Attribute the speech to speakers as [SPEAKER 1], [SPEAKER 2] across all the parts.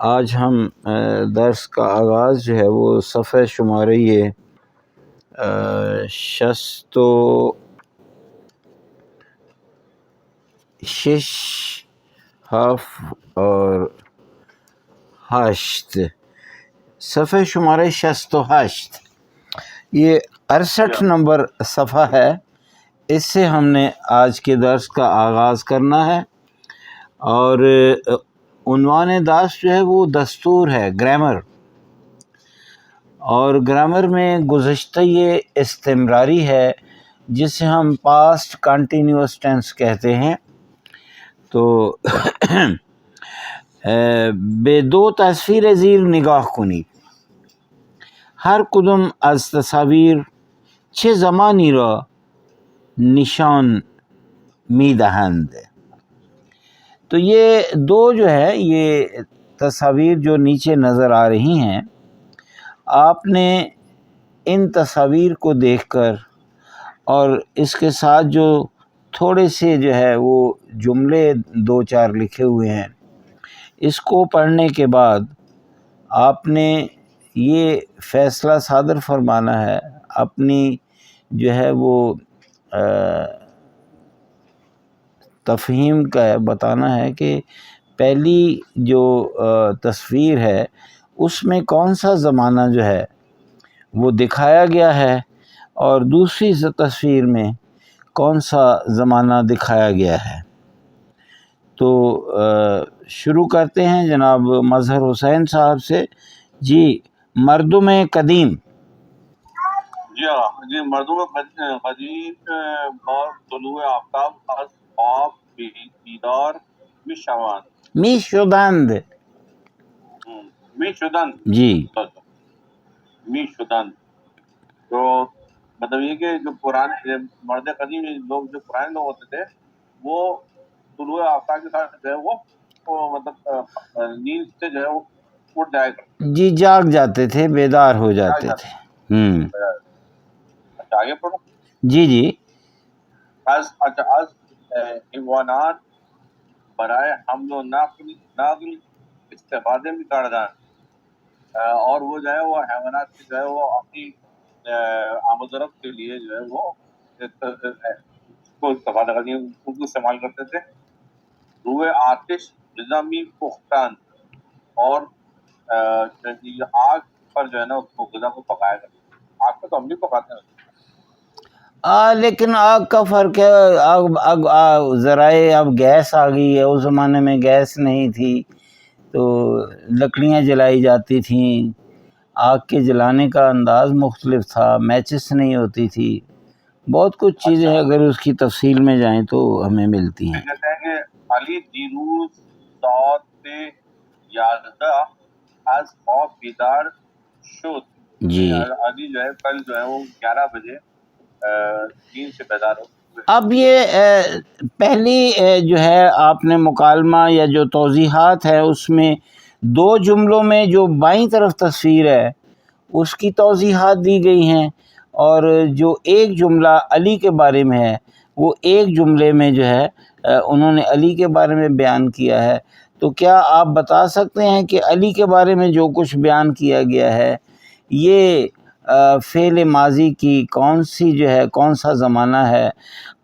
[SPEAKER 1] آج ہم درس کا آغاز جو ہے وہ صفحہ شمارہ یہ 66 اور 8 صفحہ شمارہ 68 یہ 68 نمبر صفحہ ہے. اس سے ہم نے آج کے درس کا آغاز کرنا ہے اور عنوان درس جو ہے وہ دستور ہے، گرامر. اور گرامر میں گزشتہ یہ استمراری ہے جسے ہم پاسٹ کنٹینیوس ٹینس کہتے ہیں. تو به دو تصویر زیر نگاه کنید. هر کدوم از تصاویر چه زمانی را نشان میدهند. تو یہ دو جو ہے یہ تصاویر جو نیچے نظر آ رہی ہیں، آپ نے ان تصاویر کو دیکھ کر اور اس کے ساتھ جو تھوڑے سے جو ہے وہ جملے 2-4 لکھے ہوئے ہیں، اس کو پڑھنے کے بعد آپ نے یہ فیصلہ صادر فرمانا ہے، اپنی جو ہے وہ تفہیم کا بتانا ہے کہ پہلی جو تصویر ہے اس میں کون سا زمانہ جو ہے وہ دکھایا گیا ہے اور دوسری تصویر میں کون سا زمانہ دکھایا گیا ہے. تو شروع کرتے ہیں جناب مظہر حسین صاحب سے. جی، مردم قدیم.
[SPEAKER 2] جی مردم قدیم بار طلوع آفتاب از خواب بیدار
[SPEAKER 1] میشدند. جی
[SPEAKER 2] میشدند. تو مطلب یہ کہ جو پرانے مرد قدیم لوگ، جو پرانے لوگ ہوتے تھے، وہ طلوع آفتاب کے ساتھ جو ہے وہ مطلب نیند سے جو ہے وہ اٹھ جایا کرتے.
[SPEAKER 1] جی، جاگ جاتے تھے، بیدار ہو جاتے تھے.
[SPEAKER 2] اچھا آگے پڑھو.
[SPEAKER 1] جی جی.
[SPEAKER 2] از حیوانات برائے حمل و نقل استفادے میں کردن. اور وہ جو ہے وہ حیوانات کی جو ہے وہ اپنی آمد و رفت کے لیے جو ہے وہ کو استفادہ کرتے، ان کو استعمال کرتے تھے. روئے آتش نظامی پختان، اور آگ پر جو ہے نا اس کو غذا کو پکایا کرتے. آگ پہ تو ہم بھی پکاتے ہیں،
[SPEAKER 1] لیکن آگ کا فرق ہے. آگ ذرائع اب گیس آ گئی ہے، اس زمانے میں گیس نہیں تھی تو لکڑیاں جلائی جاتی تھیں. آگ کے جلانے کا انداز مختلف تھا، میچز نہیں ہوتی تھی، بہت کچھ چیزیں اگر اس کی تفصیل میں جائیں تو ہمیں ملتی ہیں.
[SPEAKER 2] کہتے ہیں کہ علی دیروز ساعت سے 11 از خواب بیدار شد.
[SPEAKER 1] جی،
[SPEAKER 2] علی جو ہے کل جو ہے وہ 11 بجے نیند سے بیدار ہو.
[SPEAKER 1] اب یہ پہلی جو ہے آپ نے مکالمہ یا جو توضیحات ہے اس میں 2 جملوں میں جو بائیں طرف تصویر ہے اس کی توضیحات دی گئی ہیں، اور جو ایک جملہ علی کے بارے میں ہے وہ ایک جملے میں جو ہے انہوں نے علی کے بارے میں بیان کیا ہے. تو کیا آپ بتا سکتے ہیں کہ علی کے بارے میں جو کچھ بیان کیا گیا ہے یہ فعل ماضی کی کون سی جو ہے کون سا زمانہ ہے،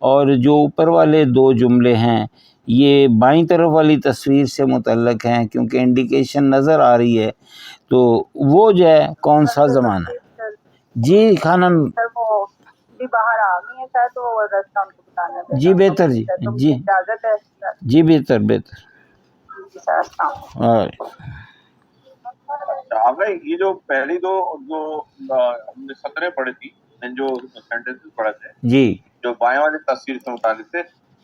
[SPEAKER 1] اور جو اوپر والے 2 جملے ہیں یہ بائیں طرف والی تصویر سے متعلق ہیں کیونکہ انڈیکیشن نظر آ رہی ہے، تو وہ جو ہے کون سا زمانہ ہے؟ جی خانم
[SPEAKER 3] باہر آ گئی ہیں سر، تو رستہ ان کو بتانا.
[SPEAKER 1] جی بہتر. جی
[SPEAKER 3] اجازت ہے
[SPEAKER 1] جی بہتر.
[SPEAKER 2] یہ جو پہلی دو جو ہم نے سطریں پڑھی تھی، جو سینٹنسز پڑھے تھے
[SPEAKER 1] جی
[SPEAKER 2] جو بائیں والی تصویر سے متعلق تھے،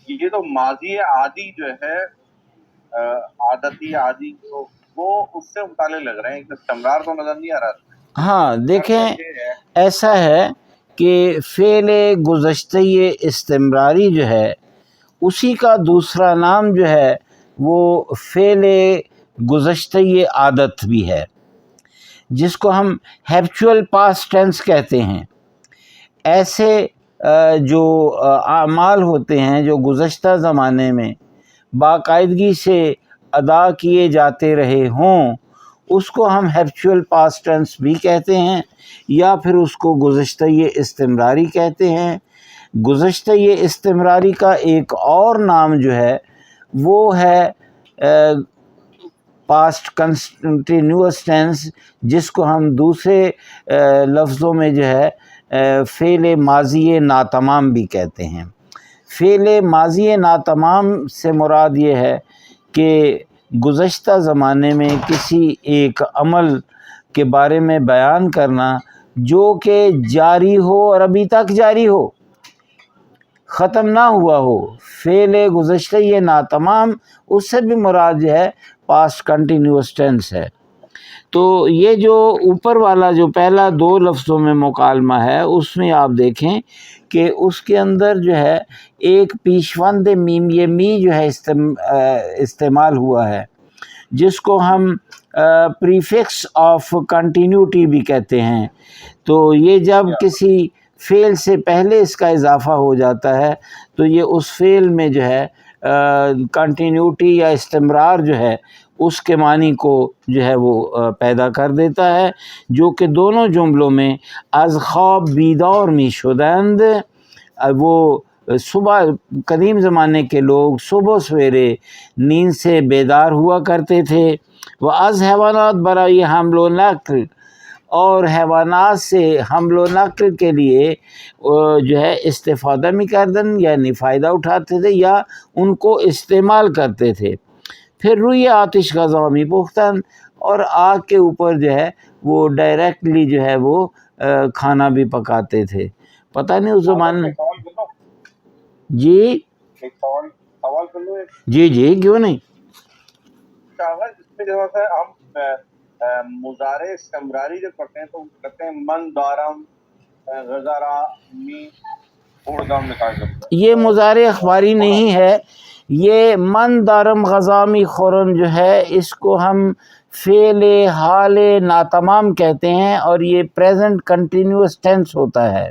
[SPEAKER 2] یہ تو ماضی عادی جو ہے عادتی عادی وہ اس سے متعلق لگ رہے ہیں. استمرار تو نظر نہیں آ رہا.
[SPEAKER 1] ہاں دیکھیں، ایسا ہے کہ فعل گزشتہ استمراری جو ہے اسی کا دوسرا نام جو ہے وہ فعل گزشتہ عادت بھی ہے، جس کو ہم ہیبچول پاسٹ ٹینس کہتے ہیں. ایسے جو اعمال ہوتے ہیں جو گزشتہ زمانے میں باقاعدگی سے ادا کیے جاتے رہے ہوں اس کو ہم ہیبچول پاسٹ ٹینس بھی کہتے ہیں، یا پھر اس کو گزشتہ استمراری کہتے ہیں۔ گزشتہ استمراری کا ایک اور نام جو ہے وہ ہے پاسٹ کنٹینیوس ٹینس، جس کو ہم دوسرے لفظوں میں جو ہے فعل ماضی ناتمام بھی کہتے ہیں۔ فعل ماضی ناتمام سے مراد یہ ہے کہ گزشتہ زمانے میں کسی ایک عمل کے بارے میں بیان کرنا جو کہ جاری ہو اور ابھی تک جاری ہو، ختم نہ ہوا ہو۔ فعل گزشتہ ناتمام اس سے بھی مراد جو ہے پاسٹ کنٹینیوس ٹینس ہے۔ تو یہ جو اوپر والا جو پہلا 2 لفظوں میں مکالمہ ہے، اس میں آپ دیکھیں کہ اس کے اندر جو ہے ایک پیشوند میم یہ می جو ہے استعمال ہوا ہے، جس کو ہم پریفکس آف کنٹینیوٹی بھی کہتے ہیں۔ تو یہ جب کسی فعل سے پہلے اس کا اضافہ ہو جاتا ہے تو یہ اس فعل میں جو ہے کنٹینیوٹی یا استمرار جو ہے اس کے معنی کو جو ہے وہ پیدا کر دیتا ہے، جو کہ دونوں جملوں میں از خواب بیدار می شدند، وہ صبح قدیم زمانے کے لوگ صبح سویرے نیند سے بیدار ہوا کرتے تھے۔ وہ از حیوانات برای حمل و نقل، اور حیوانات سے حمل و نقل کے لیے جو ہے استفادہ میں کردن، یعنی فائدہ اٹھاتے تھے یا ان کو استعمال کرتے تھے۔ پھر روی آتش غذامی پختن، اور آگ کے اوپر جو ہے وہ ڈائریکٹلی جو ہے وہ کھانا بھی پکاتے تھے۔ پتہ نہیں اس زمانے میں جی
[SPEAKER 2] ایک سوال کر لوں۔
[SPEAKER 1] جی کیوں نہیں۔
[SPEAKER 2] اس میں جو ہے ہم مضارع استمراری جو پڑھتے ہیں تو کہتے ہیں من دارم غزارا می اردم نکال کرتا ہے۔
[SPEAKER 1] یہ مضارع اخباری نہیں ہے، یہ من دارم غزامی خورن جو ہے اس کو ہم فعل حال ناتمام کہتے ہیں، اور یہ پریزنٹ کنٹینیوس ٹینس ہوتا ہے۔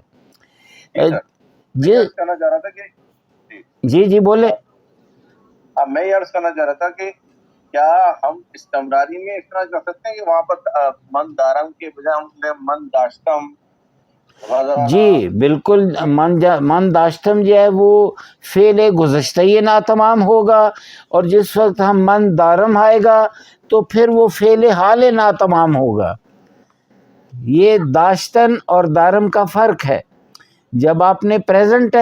[SPEAKER 1] جی
[SPEAKER 2] کہنا چاہ رہا تھا کہ
[SPEAKER 1] جی بولے۔
[SPEAKER 2] میں یہ عرض کرنا چاہ رہا تھا کہ کیا ہم استمراری میں اس طرح کر سکتے ہیں کہ وہاں پر من دارم کے بجائے ہم من داشتم؟
[SPEAKER 1] جی بالکل، من داشتم جو ہے وہ فعل گزشتہ ناتمام ہوگا، اور جس وقت ہم من دارم آئے گا تو پھر وہ فعل حال ناتمام ہوگا۔ یہ داشتن اور دارم کا فرق ہے۔ جب آپ نے پریزنٹ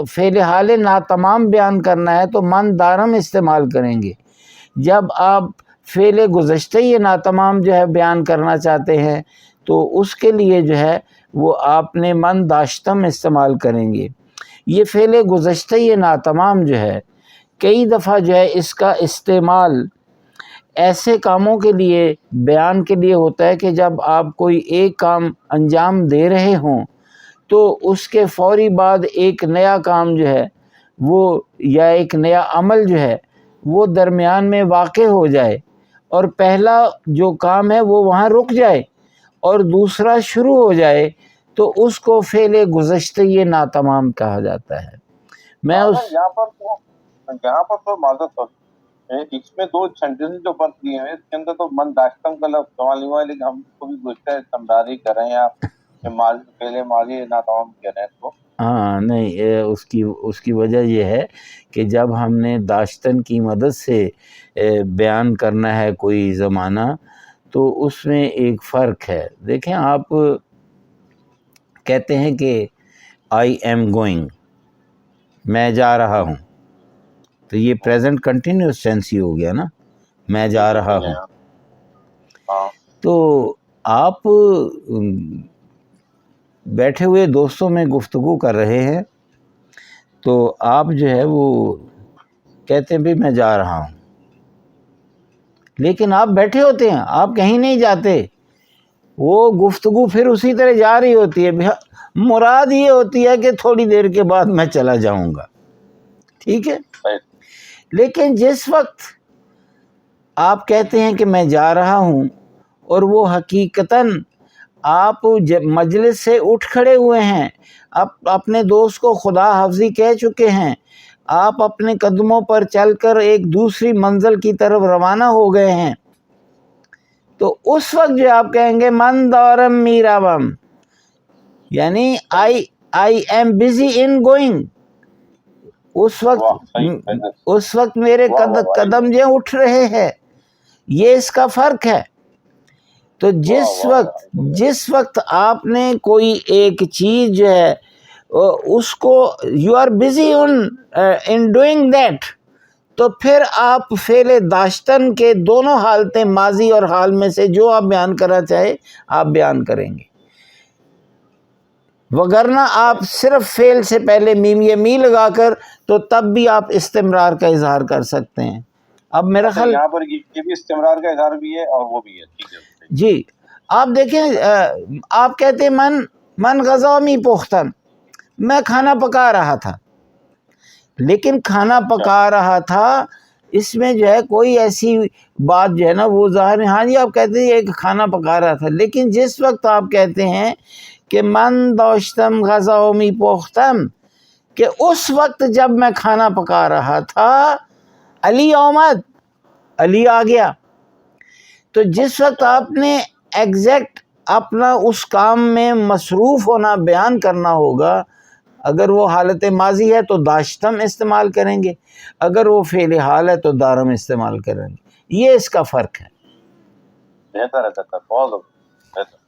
[SPEAKER 1] فعل حال ناتمام بیان کرنا ہے تو من دارم استعمال کریں گے۔ جب آپ فعل گزشتہ ناتمام جو ہے بیان کرنا چاہتے ہیں تو اس کے لیے جو ہے وہ آپ نے من داشتم استعمال کریں گے۔ یہ فعل گزشتہ ناتمام جو ہے کئی دفعہ جو ہے اس کا استعمال ایسے کاموں کے لیے بیان کے لیے ہوتا ہے کہ جب آپ کوئی ایک کام انجام دے رہے ہوں تو اس کے فوری بعد ایک نیا کام جو ہے وہ یا ایک نیا عمل جو ہے وہ درمیان میں واقع ہو جائے، اور پہلا جو کام ہے وہ وہاں رک جائے اور دوسرا شروع ہو جائے، تو اس کو فعل گزشتہ ناتمام کہا جاتا ہے۔ میں
[SPEAKER 2] یہاں پر تو معذرت اس میں 2 سینٹنس جو فرق دیے ہیں، اس کے اندر تو من داشتم کا لفظ استعمال نہیں ہوا ہے، لیکن ہم کو بھی گزشتہ استمراری کر رہے ہیں یا پہلے ماضی ناتمام کر رہے ہیں اس کو۔
[SPEAKER 1] ہاں نہیں، اس کی وجہ یہ ہے کہ جب ہم نے داشتن کی مدد سے بیان کرنا ہے کوئی زمانہ تو اس میں ایک فرق ہے۔ دیکھیں، آپ کہتے ہیں کہ آئی ایم گوئنگ، میں جا رہا ہوں، تو یہ پریزنٹ کنٹینیوس ٹینس ہی ہو گیا نا، میں جا رہا ہوں۔ تو آپ بیٹھے ہوئے دوستوں میں گفتگو کر رہے ہیں تو آپ جو ہے وہ کہتے ہیں بھی میں جا رہا ہوں، لیکن آپ بیٹھے ہوتے ہیں، آپ کہیں نہیں جاتے، وہ گفتگو پھر اسی طرح جا رہی ہوتی ہے، مراد یہ ہوتی ہے کہ تھوڑی دیر کے بعد میں چلا جاؤں گا، ٹھیک ہے۔ لیکن جس وقت آپ کہتے ہیں کہ میں جا رہا ہوں اور وہ حقیقتاً آپ مجلس سے اٹھ کھڑے ہوئے ہیں، آپ اپنے دوست کو خدا حافظی کہہ چکے ہیں، آپ اپنے قدموں پر چل کر ایک دوسری منزل کی طرف روانہ ہو گئے ہیں، تو اس وقت جو آپ کہیں گے من دورم میرابم، یعنی I am busy in going, اس وقت میرے قدم جو اٹھ رہے ہیں، یہ اس کا فرق ہے۔ تو جس وقت آپ نے کوئی ایک چیز جو ہے اس کو you are busy in doing that, تو پھر آپ فعل داشتن کے دونوں حالتیں ماضی اور حال میں سے جو آپ بیان کرنا چاہے آپ بیان کریں گے، وگرنہ آپ صرف فعل سے پہلے میم یا می لگا کر تو تب بھی آپ استمرار کا اظہار کر سکتے ہیں۔ اب میرا خیال
[SPEAKER 2] یہاں پر یہ بھی استمرار کا اظہار بھی ہے اور وہ بھی ہے، ٹھیک ہے
[SPEAKER 1] جی۔ آپ دیکھیں، آپ کہتے ہیں من غذامی پختن، میں کھانا پکا رہا تھا، لیکن کھانا پکا رہا تھا اس میں جو ہے کوئی ایسی بات جو ہے نا وہ ظاہر ہے، ہاں جی آپ کہتے ہیں کہ کھانا پکا رہا تھا، لیکن جس وقت آپ کہتے ہیں کہ من داشتم غذامی پختم، کہ اس وقت جب میں کھانا پکا رہا تھا علی آمد، علی آ گیا، تو جس وقت آپ نے ایگزیکٹ اپنا اس کام میں مصروف ہونا بیان کرنا ہوگا، اگر وہ حالت ماضی ہے تو داشتم استعمال کریں گے، اگر وہ فعل حال ہے تو دارم استعمال کریں گے، یہ اس کا فرق ہے۔
[SPEAKER 2] بہتر ہے، بہت بہتر۔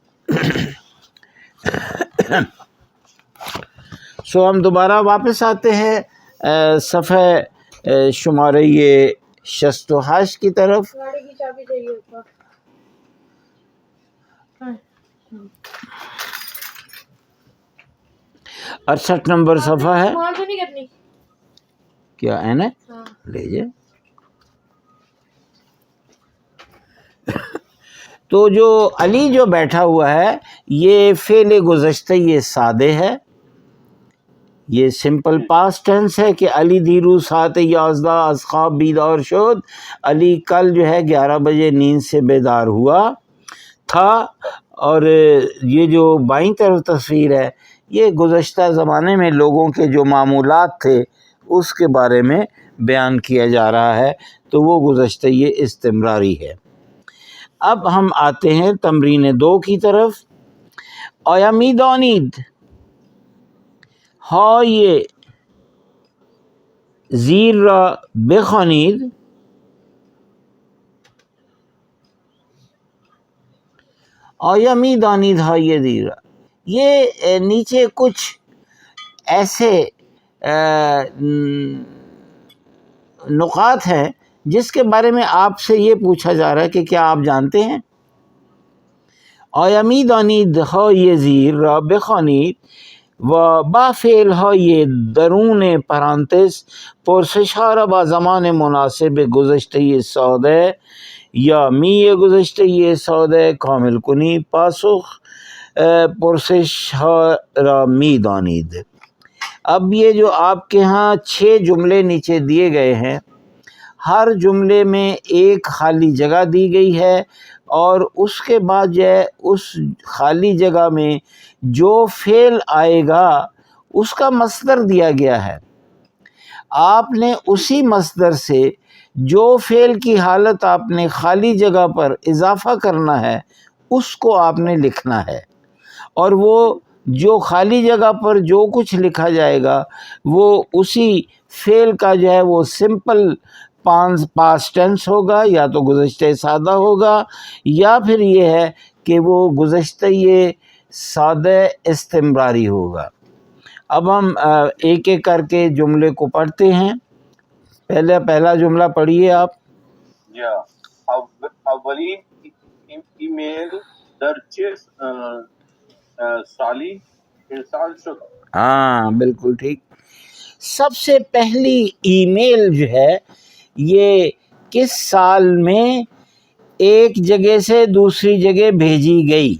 [SPEAKER 1] سو ہم دوبارہ واپس آتے ہیں صفحہ شمارہ 68 کی طرف۔
[SPEAKER 4] گاڑی کی چابی چاہیے ہوتا
[SPEAKER 1] 68 نمبر صفحہ ہے،
[SPEAKER 4] استعمال تو نہیں کرنی
[SPEAKER 1] کیا ہے نا،
[SPEAKER 4] ہاں۔
[SPEAKER 1] لے جائے۔ تو جو علی جو بیٹھا ہوا ہے یہ فعل گزشتہ یہ سادے ہے، یہ سمپل پاسٹ ٹینس ہے کہ علی دیرو سات 11 از خواب بیدار شد، علی کل جو ہے 11 بجے نیند سے بیدار ہوا تھا، اور یہ جو بائیں طرف تصویر ہے یہ گزشتہ زمانے میں لوگوں کے جو معمولات تھے اس کے بارے میں بیان کیا جا رہا ہے، تو وہ گزشتہ یہ استمراری ہے۔ اب ہم آتے ہیں تمرین 2 کی طرف۔ آیا می دانید، ها یہ زیر را بخوانید، آیا می دانید ها یہ زیر را، یہ نیچے کچھ ایسے نقاط ہیں جس کے بارے میں آپ سے یہ پوچھا جا رہا ہے کہ کیا آپ جانتے ہیں؟ آیا می دانید ها یہ زیر را بخوانید و با فعل های درون پرانتز پرسش ها را با زمان مناسب گذشته ساده یا می گذشته ساده کامل کنی، پاسخ پرسش ها را می دانید۔ اب یہ جو آپ کے ہاں 6 جملے نیچے دیے گئے ہیں، ہر جملے میں ایک خالی جگہ دی گئی ہے، اور اس کے بعد جو ہے اس خالی جگہ میں جو فعل آئے گا اس کا مصدر دیا گیا ہے، آپ نے اسی مصدر سے جو فعل کی حالت آپ نے خالی جگہ پر اضافہ کرنا ہے اس کو آپ نے لکھنا ہے، اور وہ جو خالی جگہ پر جو کچھ لکھا جائے گا وہ اسی فعل کا جو ہے وہ سمپل پاسٹ ٹینس ہوگا، یا تو گزشتہ سادہ ہوگا، یا پھر یہ ہے کہ وہ گزشتہ یہ سادہ استمراری ہوگا۔ اب ہم ایک ایک کر کے جملے کو پڑھتے ہیں۔ پہلا جملہ پڑھیے آپ۔
[SPEAKER 2] اولین ای میل در چه سالی ارسال شد؟
[SPEAKER 1] ہاں بالکل ٹھیک۔ سب سے پہلی ای میل جو ہے یہ کس سال میں ایک جگہ سے دوسری جگہ بھیجی گئی؟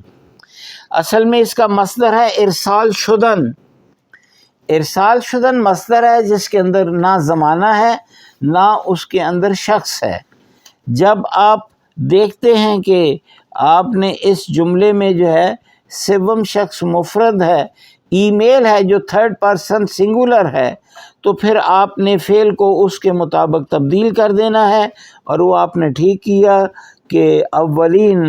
[SPEAKER 1] اصل میں اس کا مصدر ہے ارسال شدن۔ ارسال شدن مصدر ہے جس کے اندر نہ زمانہ ہے نہ اس کے اندر شخص ہے۔ جب آپ دیکھتے ہیں کہ آپ نے اس جملے میں جو ہے سوم شخص مفرد ہے، ای میل ہے جو 3rd پرسن سنگولر ہے، تو پھر آپ نے فعل کو اس کے مطابق تبدیل کر دینا ہے، اور وہ آپ نے ٹھیک کیا۔ که اولین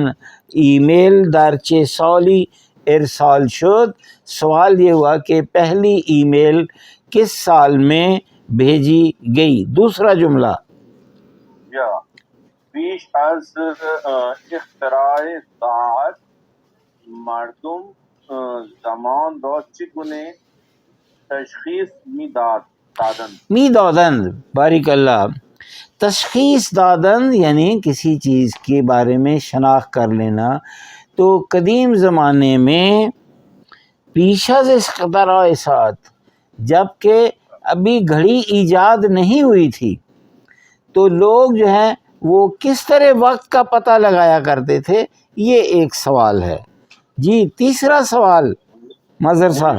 [SPEAKER 1] ایمیل در چه سالی ارسال شد. سوال یہ ہوا کہ پہلی ای میل کس سال میں بھیجی گئی. دوسرا جملہ
[SPEAKER 2] یا پیش از اختراع ساعت مردم زمان را چگونه تشخیص دادند.
[SPEAKER 1] می دادند. باریک اللہ. تشخیص دادند یعنی کسی چیز کے بارے میں شناخت کر لینا. تو قدیم زمانے میں پیش از اختراع ساعت، جب کہ ابھی گھڑی ایجاد نہیں ہوئی تھی، تو لوگ جو ہیں وہ کس طرح وقت کا پتہ لگایا کرتے تھے. یہ ایک سوال ہے. جی تیسرا سوال مظہر صاحب.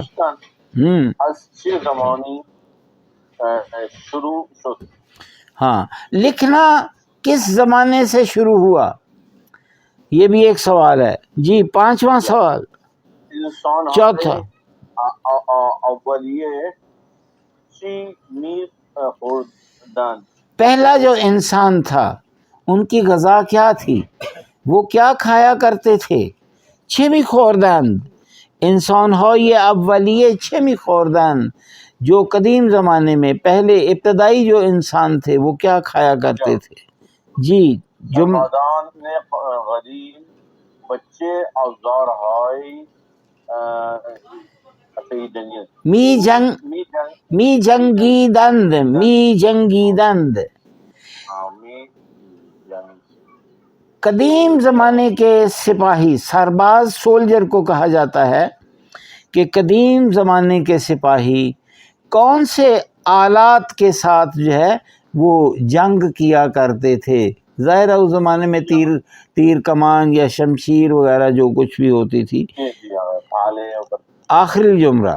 [SPEAKER 2] از چه زمانی شروع شد.
[SPEAKER 1] ہاں، لکھنا کس زمانے سے شروع ہوا، یہ بھی ایک سوال ہے. جی پانچواں سوال.
[SPEAKER 2] انسان
[SPEAKER 1] چوتھا
[SPEAKER 2] اولیه چی می خوردند.
[SPEAKER 1] پہلا جو انسان تھا ان کی غذا کیا تھی، وہ کیا کھایا کرتے تھے. چه می خوردند، انسان های اولیه چه می خوردند، جو قدیم زمانے میں پہلے ابتدائی جو انسان تھے وہ کیا کھایا کرتے تھے. جی
[SPEAKER 2] آبادان قدیم بچه اوزارهای
[SPEAKER 1] می جنگیدند. قدیم زمانے کے سپاہی، سرباز سولجر کو کہا جاتا ہے کہ قدیم زمانے کے سپاہی کون سے آلات کے ساتھ جو ہے وہ جنگ کیا کرتے تھے. ظاہر ہے اس زمانے میں تیر کمان یا شمشیر وغیرہ جو کچھ بھی ہوتی تھی. آخری جملہ.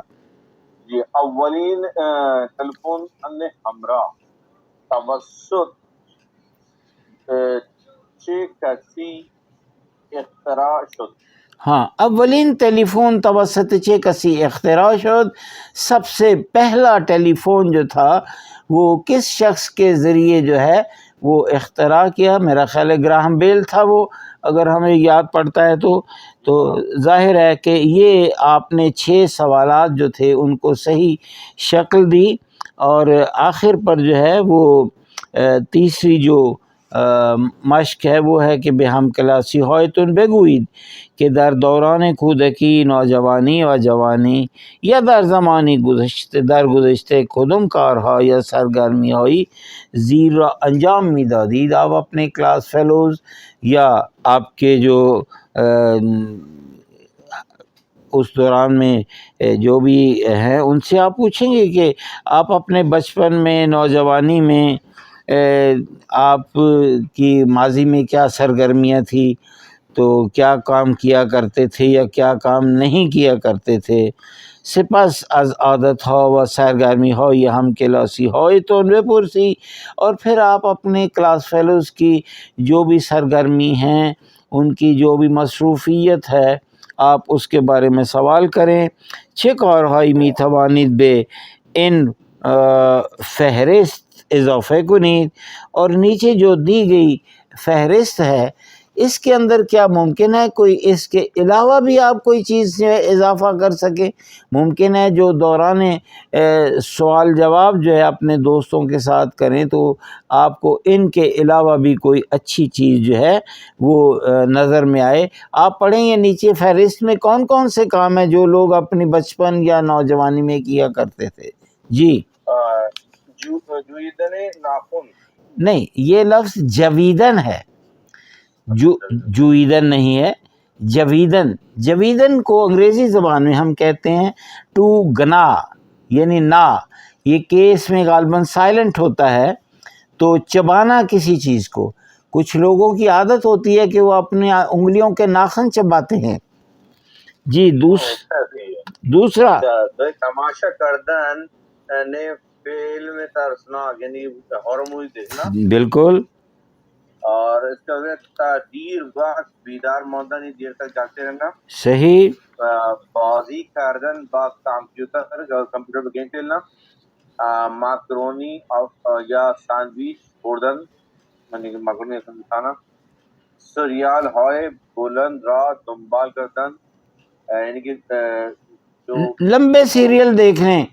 [SPEAKER 2] جی اولین ٹیلیفون ہمراہ توسط چه کسی اختراع شد.
[SPEAKER 1] ہاں، اولین ٹیلی فون توسط چه کسی اختراع شد. سب سے پہلا ٹیلی فون جو تھا وہ کس شخص کے ذریعے جو ہے وہ اختراع کیا. میرا خیال ہے گراہم بیل تھا وہ، اگر ہمیں یاد پڑتا ہے تو ظاہر ہے کہ یہ آپ نے 6 سوالات جو تھے ان کو صحیح شکل دی. اور آخر پر جو ہے وہ تیسری جو مشق ہے وہ ہے کہ بے ہم کلاسی هایتون بگویید که در دوران کودکی، نوجوانی و جوانی یا در زمانی گذشته کدام کارها یا سرگرمی هایی زیر را انجام می دادید. آپ اپنے کلاس فیلوز یا آپ کے جو اس دوران میں جو بھی ہیں ان سے آپ پوچھیں گے کہ آپ اپنے بچپن میں، نوجوانی میں آپ کی ماضی میں کیا سرگرمیاں تھی، تو کیا کام کیا کرتے تھے یا کیا کام نہیں کیا کرتے تھے. سپس از عادت ها و سرگرمی های هم کلاسی هایتون بپرسی. اور پھر آپ اپنے کلاس فیلوز کی جو بھی سرگرمی ہیں، ان کی جو بھی مصروفیت ہے، آپ اس کے بارے میں سوال کریں. چه کارهایی می توانید به این فہرست اضافه کنید. اور نیچے جو دی گئی فہرست ہے اس کے اندر کیا ممکن ہے کوئی اس کے علاوہ بھی آپ کوئی چیز سے اضافہ کر سکیں. ممکن ہے جو دوران سوال جواب جو ہے اپنے دوستوں کے ساتھ کریں تو آپ کو ان کے علاوہ بھی کوئی اچھی چیز جو ہے وہ نظر میں آئے. آپ پڑھیں یہ نیچے فہرست میں کون کون سے کام ہیں جو لوگ اپنی بچپن یا نوجوانی میں کیا کرتے تھے. جی
[SPEAKER 2] جویدن ناخن. نہیں،
[SPEAKER 1] یہ لفظ جویدن ہے، جویدن نہیں ہے. جویدن کو انگریزی زبان میں ہم کہتے ہیں ٹو گنا، یعنی نا. یہ کیس میں غالباً سائلنٹ ہوتا ہے. تو چبانا کسی چیز کو، کچھ لوگوں کی عادت ہوتی ہے کہ وہ اپنے انگلیوں کے ناخن چباتے ہیں. جی دوسرا
[SPEAKER 2] تماشا کردن نے فلم ترسناک یعنی ہارر مووی دیکھنا.
[SPEAKER 1] بالکل.
[SPEAKER 2] اور اس کا دیر وقت بیدار ماندن، دیر تک جاگتے رہنا.
[SPEAKER 1] صحیح.
[SPEAKER 2] بازی کردن با کمپیوٹر پہ گیم کھیلنا. ماکرونی یا سینڈوچ خوردن یعنی مکرونی کھانا. سریال ہوئے بلند راہ دنبال کردن، یعنی کہ جو
[SPEAKER 1] لمبے سیریل دیکھنے،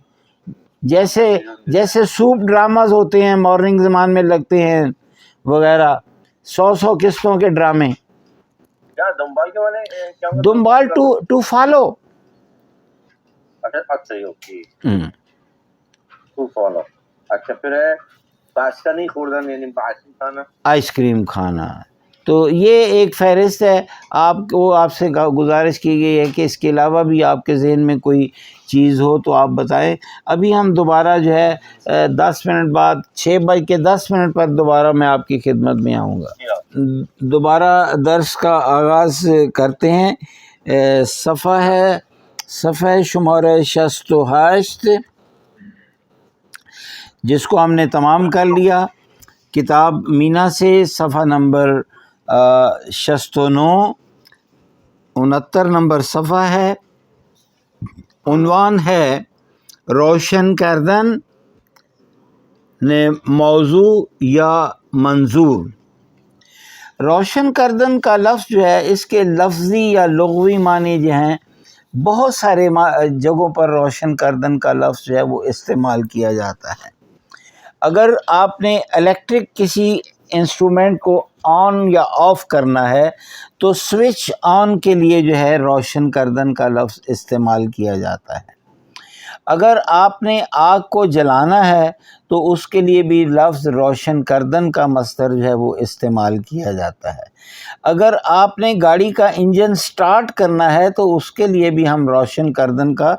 [SPEAKER 1] جیسے سوپ ڈراماز ہوتے ہیں مارننگ زمان میں لگتے ہیں وغیرہ، 100 قسطوں کے ڈرامے.
[SPEAKER 2] کیا دنبال کے والے کیا مطلب؟
[SPEAKER 1] دنبال ٹو فالو.
[SPEAKER 2] اچھا اوکے ٹو فالو. اچھا پھر ہے باشقانی خوردن، یعنی باشقی کھانا،
[SPEAKER 1] آئس کریم کھانا. تو یہ ایک فہرست ہے. آپ سے گزارش کی گئی ہے کہ اس کے علاوہ بھی آپ کے ذہن میں کوئی چیز ہو تو آپ بتائیں. ابھی ہم دوبارہ جو ہے 10 منٹ بعد 6:10 پر دوبارہ میں آپ کی خدمت میں آؤں گا. دوبارہ درس کا آغاز کرتے ہیں. صفحہ شمارہ 68 جس کو ہم نے تمام کر لیا. کتاب مینا سے صفحہ نمبر 69 69 نمبر صفحہ ہے. عنوان ہے روشن کردن نے موضوع یا منظور. روشن کردن کا لفظ جو ہے اس کے لفظی یا لغوی معنی جو ہیں بہت سارے جگہوں پر روشن کردن کا لفظ جو ہے وہ استعمال کیا جاتا ہے. اگر آپ نے الیکٹرک کسی انسٹرومنٹ کو آن یا آف کرنا ہے تو سوئچ آن کے لیے جو ہے روشن کردن کا لفظ استعمال کیا جاتا ہے. اگر آپ نے آگ کو جلانا ہے تو اس کے لیے بھی لفظ روشن کردن کا مصدر جو ہے وہ استعمال کیا جاتا ہے. اگر آپ نے گاڑی کا انجن سٹارٹ کرنا ہے تو اس کے لیے بھی ہم روشن کردن کا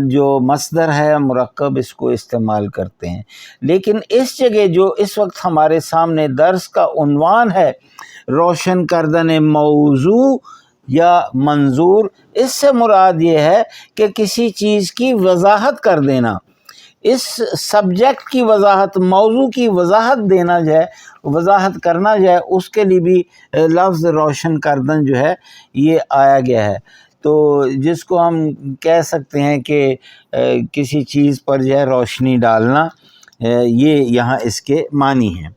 [SPEAKER 1] جو مصدر ہے مرکب اس کو استعمال کرتے ہیں. لیکن اس جگہ جو اس وقت ہمارے سامنے درس کا عنوان ہے روشن کردن موضوع یا منظور، اس سے مراد یہ ہے کہ کسی چیز کی وضاحت کر دینا، اس سبجیکٹ کی وضاحت، موضوع کی وضاحت دینا جو ہے، وضاحت کرنا جو ہے، اس کے لیے بھی لفظ روشن کردن جو ہے یہ آیا گیا ہے. تو جس کو ہم کہہ سکتے ہیں کہ کسی چیز پر جو ہے روشنی ڈالنا، یہ یہاں اس کے معنی ہیں.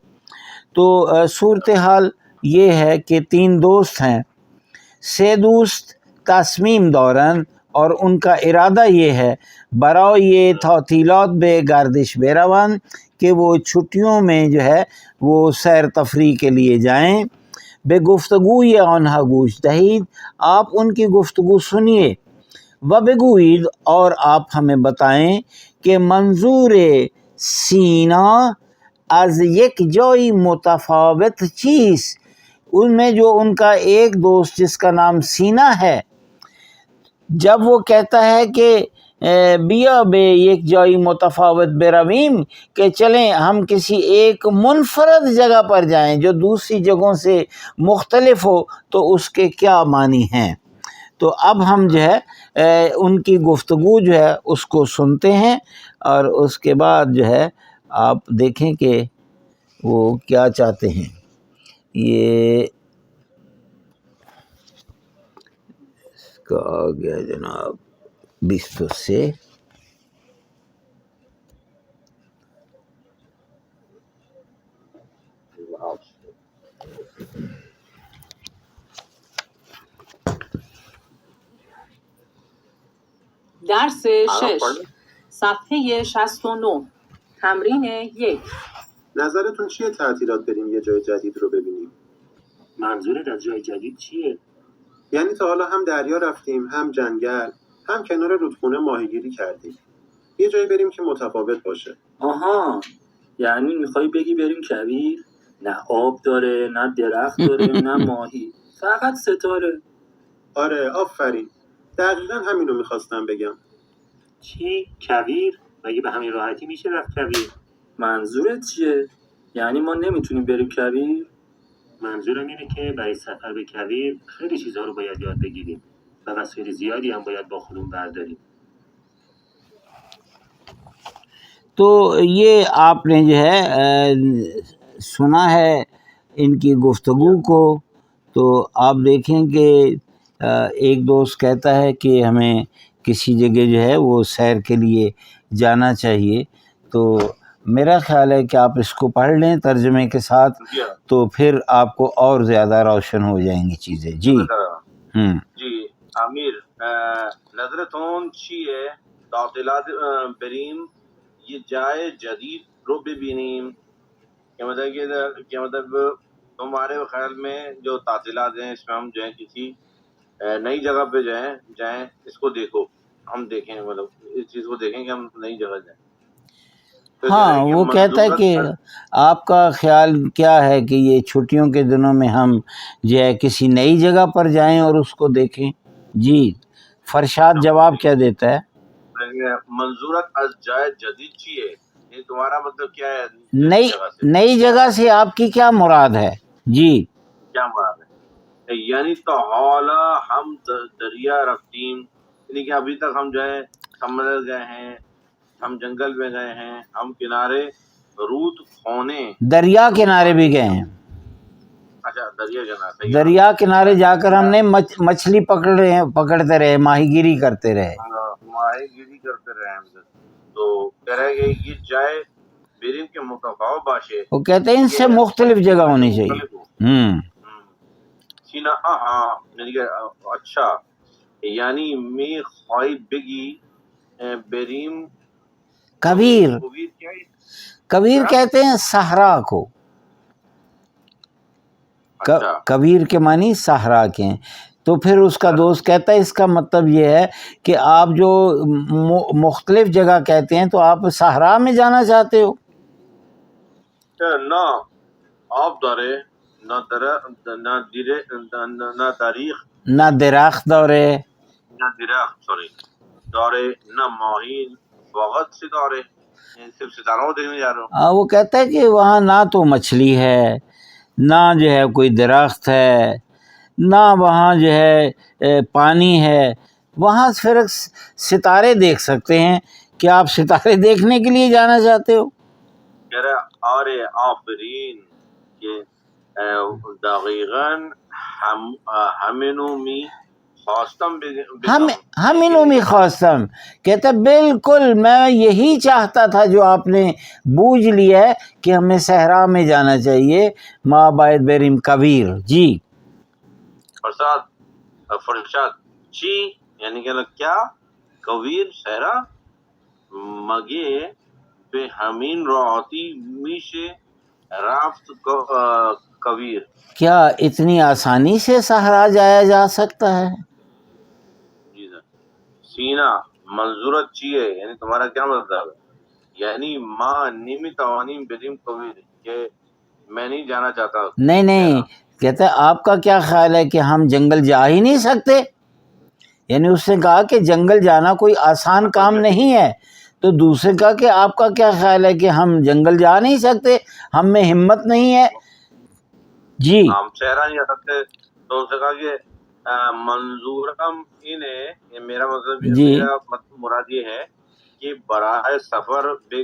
[SPEAKER 1] تو صورتحال یہ ہے کہ 3 دوست ہیں. 3 دوست تصمیم دارن اور ان کا ارادہ یہ ہے برای تعطیلات به گردش بروند کہ وہ چھٹیوں میں جو ہے وہ سیر تفریح کے لیے جائیں. به گفتگوی آنها گوش دهید، آپ ان کی گفتگو سنیے. و بگویید، اور آپ ہمیں بتائیں کہ منظور سینا از یک جای متفاوت چیز، ان میں جو ان کا ایک دوست جس کا نام سینا ہے، جب وہ کہتا ہے کہ بیا بے یک جائی متفاوت برویم، کہ چلیں ہم کسی ایک منفرد جگہ پر جائیں جو دوسری جگہوں سے مختلف ہو، تو اس کے کیا معنی ہیں. تو اب ہم جو ہے ان کی گفتگو جو ہے اس کو سنتے ہیں اور اس کے بعد جو ہے آپ دیکھیں کہ وہ کیا چاہتے ہیں. یہ اس کا آ گیا جناب 20 سے.
[SPEAKER 5] درس 6 صفحه 69 تمرین 1.
[SPEAKER 6] نظرتون چیه تعطیلات بریم یه جای جدید رو ببینیم؟
[SPEAKER 7] منظورت از جای جدید چیه؟
[SPEAKER 6] یعنی تا حالا هم دریا رفتیم، هم جنگل، هم کنار رودخونه ماهیگیری کردیم. یه جایی بریم که متفاوت باشه.
[SPEAKER 7] آها، یعنی میخوای بگی بریم کویر؟ نه آب داره، نه درخت داره، نه ماهی، فقط ستاره.
[SPEAKER 6] آره آفرین، دقیقا همینو میخواستم بگم.
[SPEAKER 7] چی؟ کویر؟ مگه به همین راحتی میشه رفت کویر؟ منظورت چیه؟ یعنی ما نمیتونیم بریم کویر؟ منظورم اینه که برای سفر به کویر خیلی چیزها رو باید یاد بگیریم و وسایل زیادی هم باید با خودمون برداریم.
[SPEAKER 1] تو یہ آپ نے جو ہے سنا ہے ان کی گفتگو کو. تو آپ دیکھیں کہ ایک دوست کہتا ہے کہ ہمیں کسی جگہ جو ہے وہ سیر کے لیے جانا چاہیے. تو میرا خیال ہے کہ آپ اس کو پڑھ لیں ترجمے کے ساتھ تو پھر آپ کو اور زیادہ روشن ہو جائیں گی چیزیں. جی
[SPEAKER 2] جی امیر نظرتون چیه تعطیلات بریم یہ جائے جدید رو ببینیم کہ مطلب تمہارے خیال میں جو تعطیلات ہیں اس میں ہم جو ہے کسی نئی جگہ پہ جائیں اس کو دیکھو ہم دیکھیں مطلب اس چیز کو دیکھیں کہ ہم نئی جگہ جائیں.
[SPEAKER 1] ہاں وہ کہتا ہے کہ آپ کا خیال کیا ہے کہ یہ چھٹیوں کے دنوں میں ہم جو ہے کسی نئی جگہ پر جائیں اور اس کو دیکھیں. جی فرشاد جواب کیا دیتا ہے؟
[SPEAKER 2] منظورت از جائے جدید چیئے یہ تمہارا مطلب کیا ہے؟
[SPEAKER 1] نئی جگہ سے آپ کی کیا مراد ہے؟ جی
[SPEAKER 2] کیا مراد ہے؟ یعنی تو حالا ہم دریا رفتیم یعنی کہ ابھی تک ہم جو ہے سمندر گئے ہیں ہم جنگل میں گئے ہیں ہم کنارے رود خونے
[SPEAKER 1] دریا کنارے بھی گئے ہیں.
[SPEAKER 2] اچھا
[SPEAKER 1] دریا کنارے جا کر ہم نے مچھلی پکڑتے رہے ماہی گیری کرتے رہے.
[SPEAKER 2] تو کہہ رہے کہ یہ جائے بیریم کے متفاو باشے
[SPEAKER 1] وہ کہتے ہیں ان سے مختلف جگہ ہونی چاہیے.
[SPEAKER 2] سینا یعنی کہ اچھا یعنی می خواہی بگی بیریم
[SPEAKER 1] کبیر کہتے ہیں صحرا کو. کبیر کے معنی صحرا کے ہیں. تو پھر اس کا دوست کہتا ہے اس کا مطلب یہ ہے کہ آپ جو مختلف جگہ کہتے ہیں تو آپ صحرا میں جانا چاہتے ہو.
[SPEAKER 2] نہ آپ دورے نہ
[SPEAKER 1] درخت دورے
[SPEAKER 2] دورے نہ ماہین وقت سے دورے صرف ستاروں کو دیکھنے جا رہا ہوں.
[SPEAKER 1] وہ کہتا ہے کہ وہاں نہ تو مچھلی ہے نہ جو ہے کوئی درخت ہے نہ وہاں جو ہے پانی ہے. وہاں صرف ستارے دیکھ سکتے ہیں. کیا آپ ستارے دیکھنے کے لیے جانا چاہتے ہو؟
[SPEAKER 2] کہہ رہا آرے آفرین کہ دقیقاً
[SPEAKER 1] ہمینو می خواستم کہتا بالکل میں یہی چاہتا تھا جو آپ نے بوجھ لیا ہے کہ ہمیں صحرا میں جانا چاہیے. ما باید بریم کبیر. جی
[SPEAKER 2] فرشاد چی یعنی کہ کیا کبیر صحرا مگے بے ہمین راحتی میشے رافت کبیر
[SPEAKER 1] کیا اتنی آسانی سے صحرا جایا جا سکتا ہے؟
[SPEAKER 2] جی سر. سینا منظورت چیئے یعنی تمہارا کیا مطلب ہے؟ یعنی ماں نیمی توانیم بریم کبیر کہ میں نہیں جانا چاہتا.
[SPEAKER 1] نہیں کہتا ہے آپ کا کیا خیال ہے کہ ہم جنگل جا ہی نہیں سکتے. یعنی اس نے کہا کہ جنگل جانا کوئی آسان کام نہیں ہے. تو دوسرے کہا کہ آپ کا کیا خیال ہے کہ ہم جنگل جا نہیں سکتے ہم میں ہمت نہیں ہے. جی
[SPEAKER 2] ہم صحرا نہیں جا سکتے. تو اس نے کہا کہ منظورم انہیں میرا مطلب میرا مراد یہ ہے کہ براہ سفر بے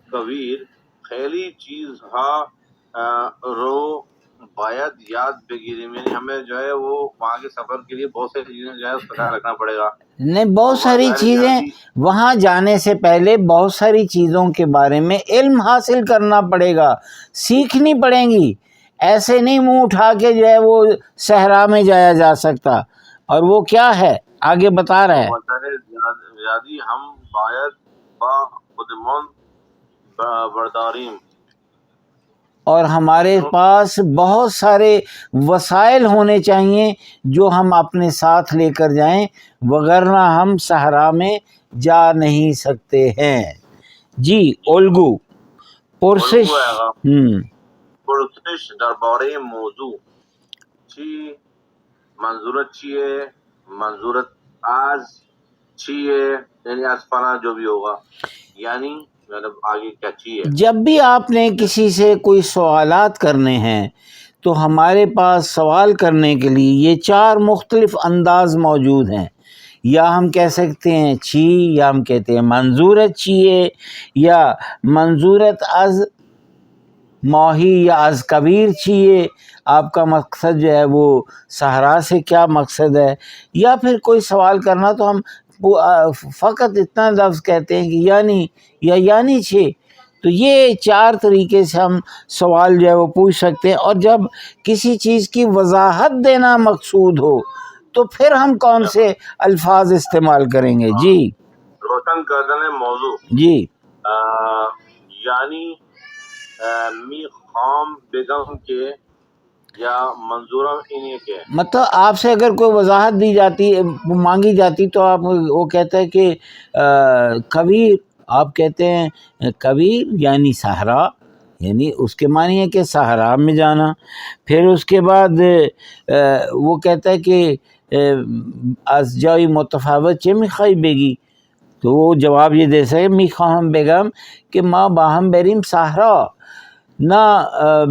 [SPEAKER 2] کبیر خیلی چیز رو باید یاد بگیریم یعنی ہمیں جو ہے وہ وہاں کے سفر کے لیے بہت ساری چیزیں جو ہے اس کا خیال رکھنا پڑے گا.
[SPEAKER 1] نہیں بہت ساری چیزیں وہاں جانے سے پہلے بہت ساری چیزوں کے بارے میں علم حاصل کرنا پڑے گا سیکھنی پڑیں گی. ایسے نہیں منہ اٹھا کے جو ہے وہ صحرا میں جایا جا سکتا. اور وہ کیا ہے آگے بتا رہا ہے
[SPEAKER 2] ہم باید با خودمان برداریم
[SPEAKER 1] اور ہمارے پاس بہت سارے وسائل ہونے چاہیے جو ہم اپنے ساتھ لے کر جائیں وگرنہ ہم صحرا میں جا نہیں سکتے ہیں. جی الگو پرسش
[SPEAKER 2] پرسش دربارے موضوع چی منظورت چیئے منظورت آز چیئے یعنی آج فلاں جو بھی ہوگا یعنی آگے کیا چیئے. جب
[SPEAKER 1] بھی آپ نے کسی سے کوئی سوالات کرنے ہیں تو ہمارے پاس سوال کرنے کے لیے یہ 4 مختلف انداز موجود ہیں. یا ہم کہہ سکتے ہیں چی یا ہم کہتے ہیں منظورت چیئے یا منظورت از ماہی یا از کبیر چیئے. آپ کا مقصد جو ہے وہ صحرا سے کیا مقصد ہے. یا پھر کوئی سوال کرنا تو ہم فقط اتنا لفظ کہتے ہیں کہ یعنی یا یعنی چھے تو یہ 4 طریقے سے ہم سوال جو ہے وہ پوچھ سکتے ہیں، اور جب کسی چیز کی وضاحت دینا مقصود ہو تو پھر ہم کون سے الفاظ استعمال کریں گے؟ جی
[SPEAKER 2] روشن کردن موضوع،
[SPEAKER 1] جی
[SPEAKER 2] یعنی می خام بیگم کے یا منظورم انہیں کے.
[SPEAKER 1] مطلب آپ سے اگر کوئی وضاحت دی جاتی مانگی جاتی تو آپ وہ کہتے ہیں کہ کویر، آپ کہتے ہیں کویر یعنی صحرا، یعنی اس کے معنی ہے کہ صحرا میں جانا. پھر اس کے بعد وہ کہتا ہے کہ از جای متفاوت چه میخوای بگی، تو وہ جواب یہ دے سکے میخواهم بگم کہ ما با هم بریم صحرا، نہ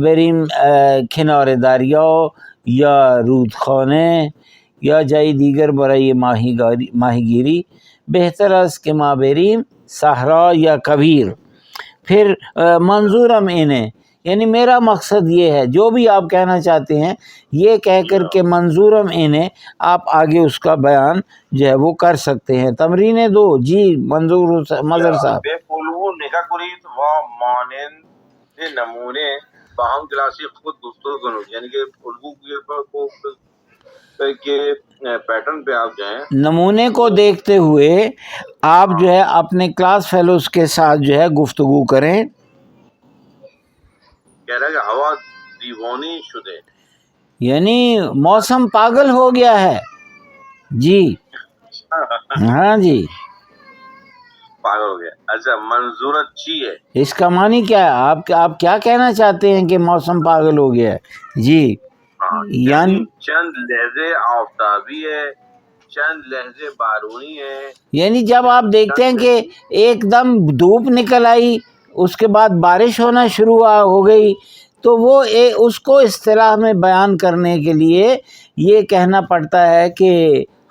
[SPEAKER 1] بریم کنار دریا یا رودخانه یا جای دیگر برای ماهیگیری، بہتر است کہ ما بریم صحرا یا کویر. پھر منظورم انہیں، یعنی میرا مقصد یہ ہے، جو بھی آپ کہنا چاہتے ہیں یہ کہہ کر کے منظورم انہیں آپ آگے اس کا بیان جو ہے وہ کر سکتے ہیں. تمرین 2. جی منظور مظہر صاحب.
[SPEAKER 2] به الگو نگاه کنید و مانند نمونه با هم کلاسی خود گفتگو کنید. یعنی کہ الگو کے پیٹرن پہ آپ جائیں،
[SPEAKER 1] نمونے کو دیکھتے ہوئے آپ جو ہے اپنے کلاس فیلوز کے ساتھ جو ہے گفتگو کریں.
[SPEAKER 2] کہہ رہا ہے کہ ہوا دیوانی شدے،
[SPEAKER 1] یعنی موسم پاگل ہو گیا ہے. جی ہاں جی
[SPEAKER 2] پاگل ہو گیا. اچھا منظورت چی ہے؟
[SPEAKER 1] اس کا معنی کیا ہے؟ آپ کیا کہنا چاہتے ہیں کہ موسم پاگل ہو گیا ہے؟ جی یعنی
[SPEAKER 2] چند لہجے آفتابی ہے، چند لہجے بارونی ہے.
[SPEAKER 1] یعنی جب آپ دیکھتے ہیں کہ ایک دم دھوپ نکل آئی، اس کے بعد بارش ہونا شروع ہو گئی، تو وہ اس کو اصطلاح میں بیان کرنے کے لیے یہ کہنا پڑتا ہے کہ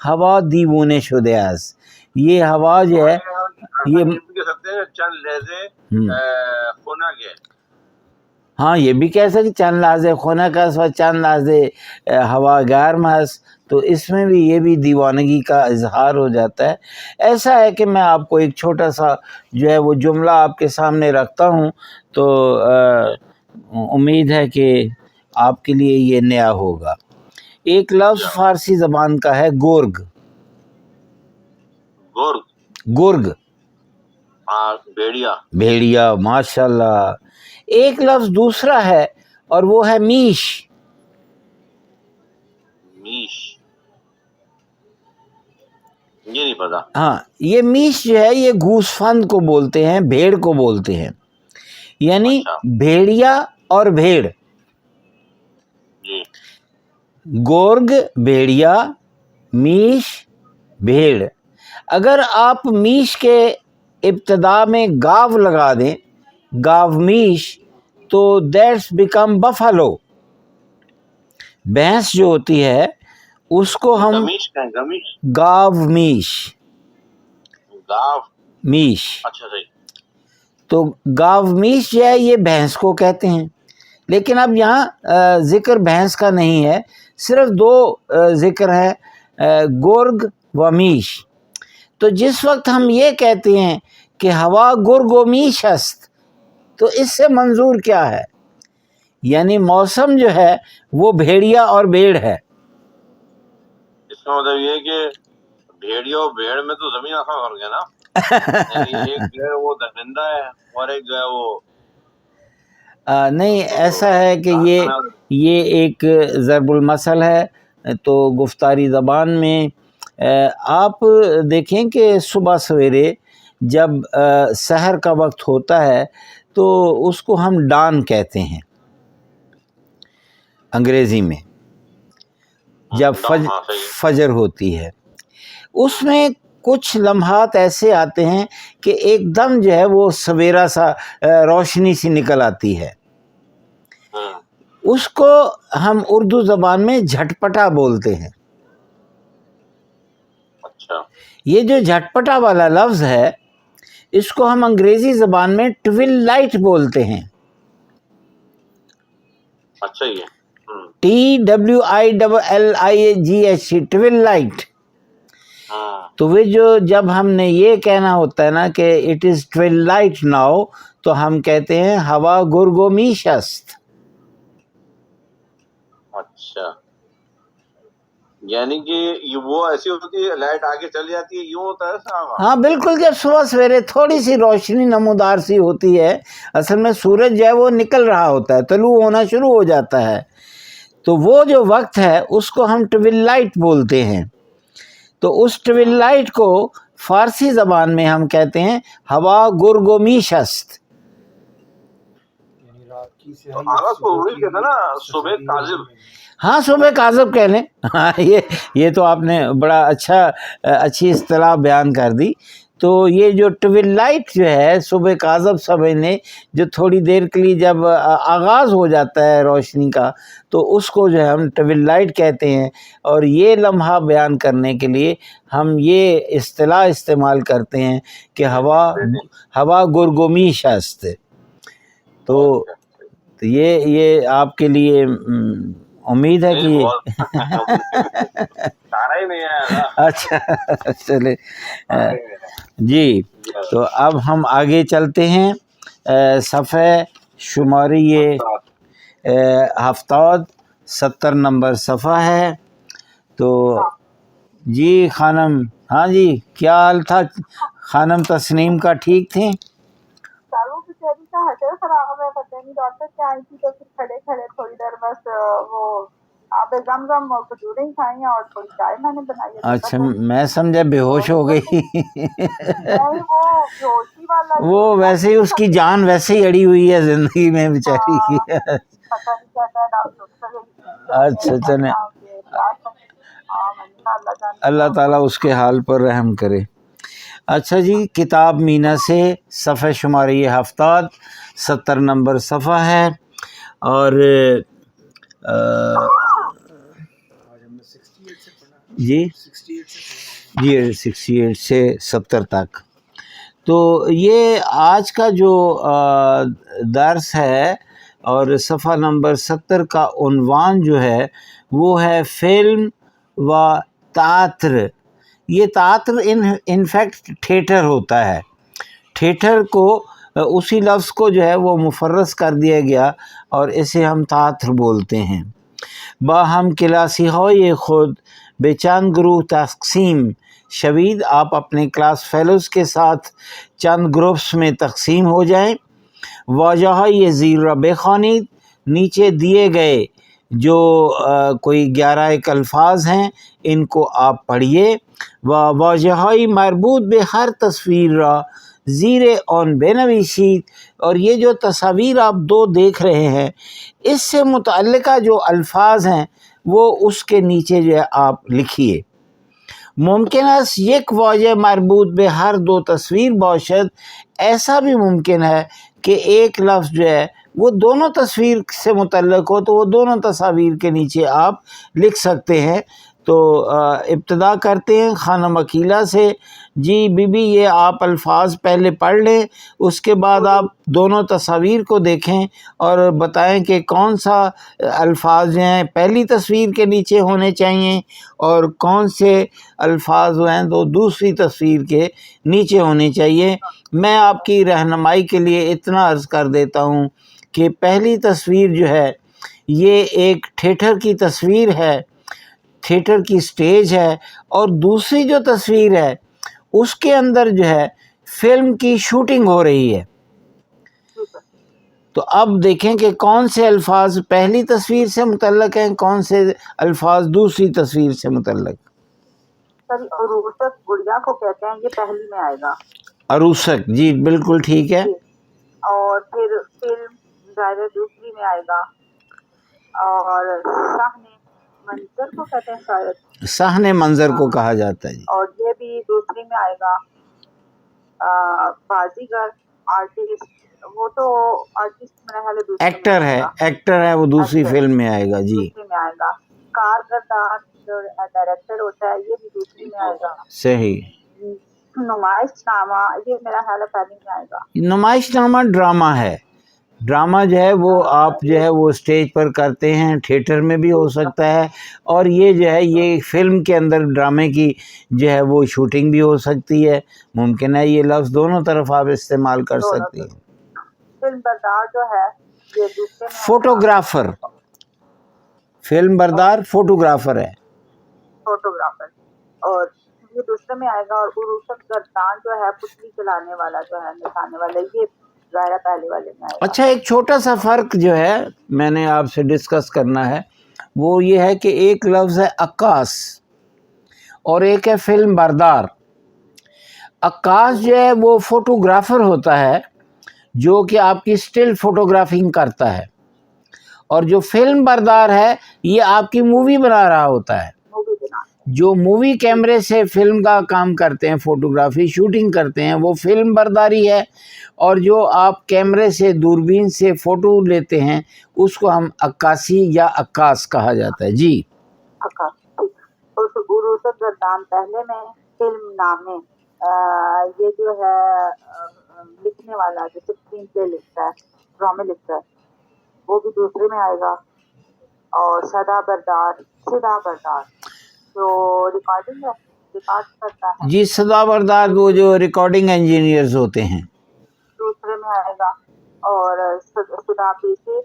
[SPEAKER 1] ہوا دیونے شده است. یہ ہوا جو ہے یہ
[SPEAKER 2] کہہ سکتے ہیں چند لہجے خنک ہے.
[SPEAKER 1] ہاں یہ بھی کہہ سکتے چند لحظے خنک است و چند لحظے ہوا گرم است، تو اس میں بھی یہ بھی دیوانگی کا اظہار ہو جاتا ہے. ایسا ہے کہ میں آپ کو ایک چھوٹا سا جو ہے وہ جملہ آپ کے سامنے رکھتا ہوں، تو امید ہے کہ آپ کے لیے یہ نیا ہوگا. ایک لفظ فارسی زبان کا ہے گرگ. گرگ
[SPEAKER 2] بھیڑیا.
[SPEAKER 1] بھیڑیا، ماشاءاللہ. ایک لفظ دوسرا ہے اور وہ ہے میش.
[SPEAKER 2] میش یہ نہیں پتا.
[SPEAKER 1] ہاں یہ میش جو ہے یہ گوسفند کو بولتے ہیں، بھیڑ کو بولتے ہیں. یعنی بھیڑیا اور بھیڑ.
[SPEAKER 2] جی
[SPEAKER 1] گورگ بھیڑیا، میش بھیڑ. اگر آپ میش کے ابتدا میں گاو لگا دیں، گاو میش، تو دیٹس بیکم بفالو. بھینس جو ہوتی ہے اس کو ہم گاو میش.
[SPEAKER 2] گاو
[SPEAKER 1] میش،
[SPEAKER 2] اچھا صحیح.
[SPEAKER 1] تو گاو میش جو ہے یہ بھینس کو کہتے ہیں. لیکن اب یہاں ذکر بھینس کا نہیں ہے، صرف 2 ذکر ہے، گرگ و میش. تو جس وقت ہم یہ کہتے ہیں کہ ہوا گرگ و میش است، تو اس سے منظور کیا ہے؟ یعنی موسم جو ہے وہ بھیڑیا اور بھیڑ ہے.
[SPEAKER 2] اس کا مطلب یہ کہ بھیڑیا اور بھیڑ میں تو زمین آسمان فرق ہے نا. یعنی ایک جو ہے وہ درندہ ہے اور ایک جو ہے وہ
[SPEAKER 1] نہیں، ایسا ہے کہ یہ ایک ضرب المثل ہے. تو گفتاری زبان میں آپ دیکھیں کہ صبح سویرے جب سحر کا وقت ہوتا ہے تو اس کو ہم ڈان کہتے ہیں انگریزی میں، جب فجر ہوتی ہے. اس میں کچھ لمحات ایسے آتے ہیں کہ ایک دم جو ہے وہ سویرا سا روشنی سی نکل آتی ہے. اس کو ہم اردو زبان میں جھٹپٹا بولتے ہیں. یہ جو جھٹپٹا والا لفظ ہے اس کو ہم انگریزی زبان میں ٹویل لائٹ بولتے ہیں.
[SPEAKER 2] اچھا یہ
[SPEAKER 1] TWILLIGH ٹویل لائٹ. تو وہ جب ہم نے یہ کہنا ہوتا ہے نا کہ اٹ از ٹویلائٹ ناؤ، تو ہم کہتے ہیں ہوا گرگومیش است.
[SPEAKER 2] اچھا، یعنی کہ وہ ایسی ہوتی ہے لائٹ آگے چل جاتی ہے، یوں ہوتا ہے صاحب؟
[SPEAKER 1] ہاں بالکل، جب صبح سویرے تھوڑی سی روشنی نمودار سی ہوتی ہے، اصل میں سورج جو ہے وہ نکل رہا ہوتا ہے، طلوع ہونا شروع ہو جاتا ہے، تو وہ جو وقت ہے اس کو ہم ٹویلائٹ بولتے ہیں. تو اس ٹویلائٹ کو فارسی زبان میں ہم کہتے ہیں ہوا گرگومیش است.
[SPEAKER 2] آغاز کو وہی کہتے ہیں نا، صبح کاذب.
[SPEAKER 1] ہاں صبح کاذب کہہ لیں. ہاں یہ تو آپ نے بڑا اچھی اصطلاح بیان کر دی. تو یہ جو ٹویلائٹ جو ہے صبح کاذب سمجھنے، جو تھوڑی دیر کے لیے جب آغاز ہو جاتا ہے روشنی کا، تو اس کو جو ہے ہم ٹویلائٹ کہتے ہیں. اور یہ لمحہ بیان کرنے کے لیے ہم یہ اصطلاح استعمال کرتے ہیں کہ ہوا گرگومیش است. تو یہ آپ کے لیے امید ہے کہ اچھا چلے جی. تو اب ہم آگے چلتے ہیں. صفحہ شماری 70 نمبر صفحہ ہے. تو جی خانم، ہاں جی کیا حال تھا خانم تسنیم کا؟ ٹھیک تھیں؟
[SPEAKER 3] وہ بیچاری کا حشر خراب ہے، پتہ نہیں ڈاکٹر سے آئی تھی تو پھر کھڑے کھڑے تھوڑی دیر بس وہ آب زمزم کھجوریں ہی کھائیں اور تھوڑی چائے میں نے بنائی ہے.
[SPEAKER 1] اچھا میں سمجھا بے ہوش ہو گئی.
[SPEAKER 3] نہیں وہ بیہوشی والا
[SPEAKER 1] وہ ویسے ہی اس کی جان ویسے ہی اڑی ہوئی ہے زندگی میں بیچاری کی.
[SPEAKER 3] پتہ نہیں کہتا ہے ڈاکٹر.
[SPEAKER 1] اچھا چلیں، اللہ تعالیٰ اس کے حال پر رحم کرے. اچھا جی، کتاب مینا سے صفحہ شماری 70 نمبر صفحہ ہے. اور جی 68 سے 70 تک. تو یہ آج کا جو درس ہے، اور صفحہ نمبر 70 کا عنوان جو ہے وہ ہے فلم و تئاتر. یہ تئاتر ان فیکٹ تھیٹر ہوتا ہے. تھیٹر کو اسی لفظ کو جو ہے وہ مفرس کر دیا گیا اور اسے ہم تئاتر بولتے ہیں. باہم کلاسی ہوئے خود بے چند گروہ تقسیم شوید. آپ اپنے کلاس فیلوز کے ساتھ چند گروپس میں تقسیم ہو جائیں. واجہ یہ زیر را بخوانید. نیچے دیے گئے جو کوئی 11 الفاظ ہیں ان کو آپ پڑھیے. واجہائی مربوط بے ہر تصویر را زیر اون بنویسید. اور یہ جو تصاویر آپ 2 دیکھ رہے ہیں، اس سے متعلقہ جو الفاظ ہیں وہ اس کے نیچے جو ہے آپ لکھیے. ممکن است یک واجہ مربوط بے ہر 2 تصویر باشد. ایسا بھی ممکن ہے کہ ایک لفظ جو ہے وہ دونوں تصویر سے متعلق ہو، تو وہ دونوں تصاویر کے نیچے آپ لکھ سکتے ہیں. تو ابتدا کرتے ہیں خانم عقیلہ سے. جی بی بی یہ آپ الفاظ پہلے پڑھ لیں، اس کے بعد آپ دونوں تصاویر کو دیکھیں اور بتائیں کہ کون سا الفاظ جو ہیں پہلی تصویر کے نیچے ہونے چاہیے اور کون سے الفاظ جو ہیں وہ دوسری تصویر کے نیچے ہونے چاہیے. میں آپ کی رہنمائی کے لیے اتنا عرض کر دیتا ہوں کہ پہلی تصویر جو ہے یہ ایک تھیٹر کی تصویر ہے، تھیٹر کی سٹیج ہے. اور دوسری جو تصویر ہے اس کے اندر جو ہے فلم کی شوٹنگ ہو رہی ہے. تو اب دیکھیں کہ کون سے الفاظ پہلی تصویر سے متعلق ہیں، کون سے الفاظ دوسری تصویر سے متعلق.
[SPEAKER 3] سر عروسک گڑیا کو کہتے ہیں، یہ پہلی میں آئے گا.
[SPEAKER 1] عروسک، جی بالکل ٹھیک ہے.
[SPEAKER 3] اور پھر فلم ظاہر دوسری میں آئے گا. اور صحن منظر کو کہتے ہیں شاید، صحن منظر کو کہا جاتا ہے جی. اور یہ بھی دوسری میں آئے گا. بازیگر آرٹسٹ، وہ تو آرٹسٹ میرا خیال ہے دوسری
[SPEAKER 1] ایکٹر ہے، ایکٹر ہے وہ دوسری فلم میں آئے گا جی.
[SPEAKER 3] دوسری میں آئے گا. کارگردان جو ڈائریکٹر ہوتا ہے یہ بھی دوسری میں آئے گا.
[SPEAKER 1] صحیح.
[SPEAKER 3] نمائش نامہ یہ میرا خیال ہے پہلی میں آئے گا.
[SPEAKER 1] نمائش نامہ ڈرامہ ہے، ڈرامہ جو ہے وہ آپ جو ہے وہ اسٹیج پر کرتے ہیں، تھیٹر میں بھی ہو سکتا ہے، اور یہ جو ہے یہ فلم کے اندر ڈرامے کی جو ہے وہ شوٹنگ بھی ہو سکتی ہے، ممکن ہے یہ لفظ دونوں طرف آپ استعمال کر سکتی ہیں۔
[SPEAKER 3] فلم بردار جو ہے یہ دوسرے میں
[SPEAKER 1] فوٹوگرافر، فلم بردار فوٹوگرافر ہے،
[SPEAKER 3] فوٹوگرافر، اور یہ دوسرے میں آئے گا، اور عروسک گردان جو ہے پتلی چلانے والا جو ہے نچانے والا، یہ ظاہرہ پہلے والے میں آئے گا۔
[SPEAKER 1] اچھا ایک چھوٹا سا فرق جو ہے میں نے آپ سے ڈسکس کرنا ہے وہ یہ ہے کہ ایک لفظ ہے عکاس اور ایک ہے فلم بردار۔ عکاس جو ہے وہ فوٹوگرافر ہوتا ہے جو کہ آپ کی اسٹل فوٹوگرافنگ کرتا ہے، اور جو فلم بردار ہے یہ آپ کی مووی بنا رہا ہوتا ہے،
[SPEAKER 3] مووی بنا
[SPEAKER 1] جو مووی کیمرے سے فلم کا کام کرتے ہیں، فوٹوگرافی شوٹنگ کرتے ہیں، وہ فلم برداری ہے، اور جو آپ کیمرے سے دوربین سے فوٹو لیتے ہیں اس کو ہم عکاسی یا عکاس کہا جاتا ہے۔ جی
[SPEAKER 3] عکاس، ٹھیک۔ اس عروسک گردان پہلے میں، فلم نامے یہ جو ہے لکھنے والا جو اسکرین پلے لکھتا ہے، ڈرامے لکھتا ہے، وہ بھی دوسرے میں آئے گا۔ اور صدا بردار جو ریکارڈنگ ہے، ریکارڈ کرتا ہے،
[SPEAKER 1] جی صدا بردار وہ جو ریکارڈنگ انجینئرز ہوتے ہیں،
[SPEAKER 3] دوسرے میں آئے گا۔ اور صدا پیشے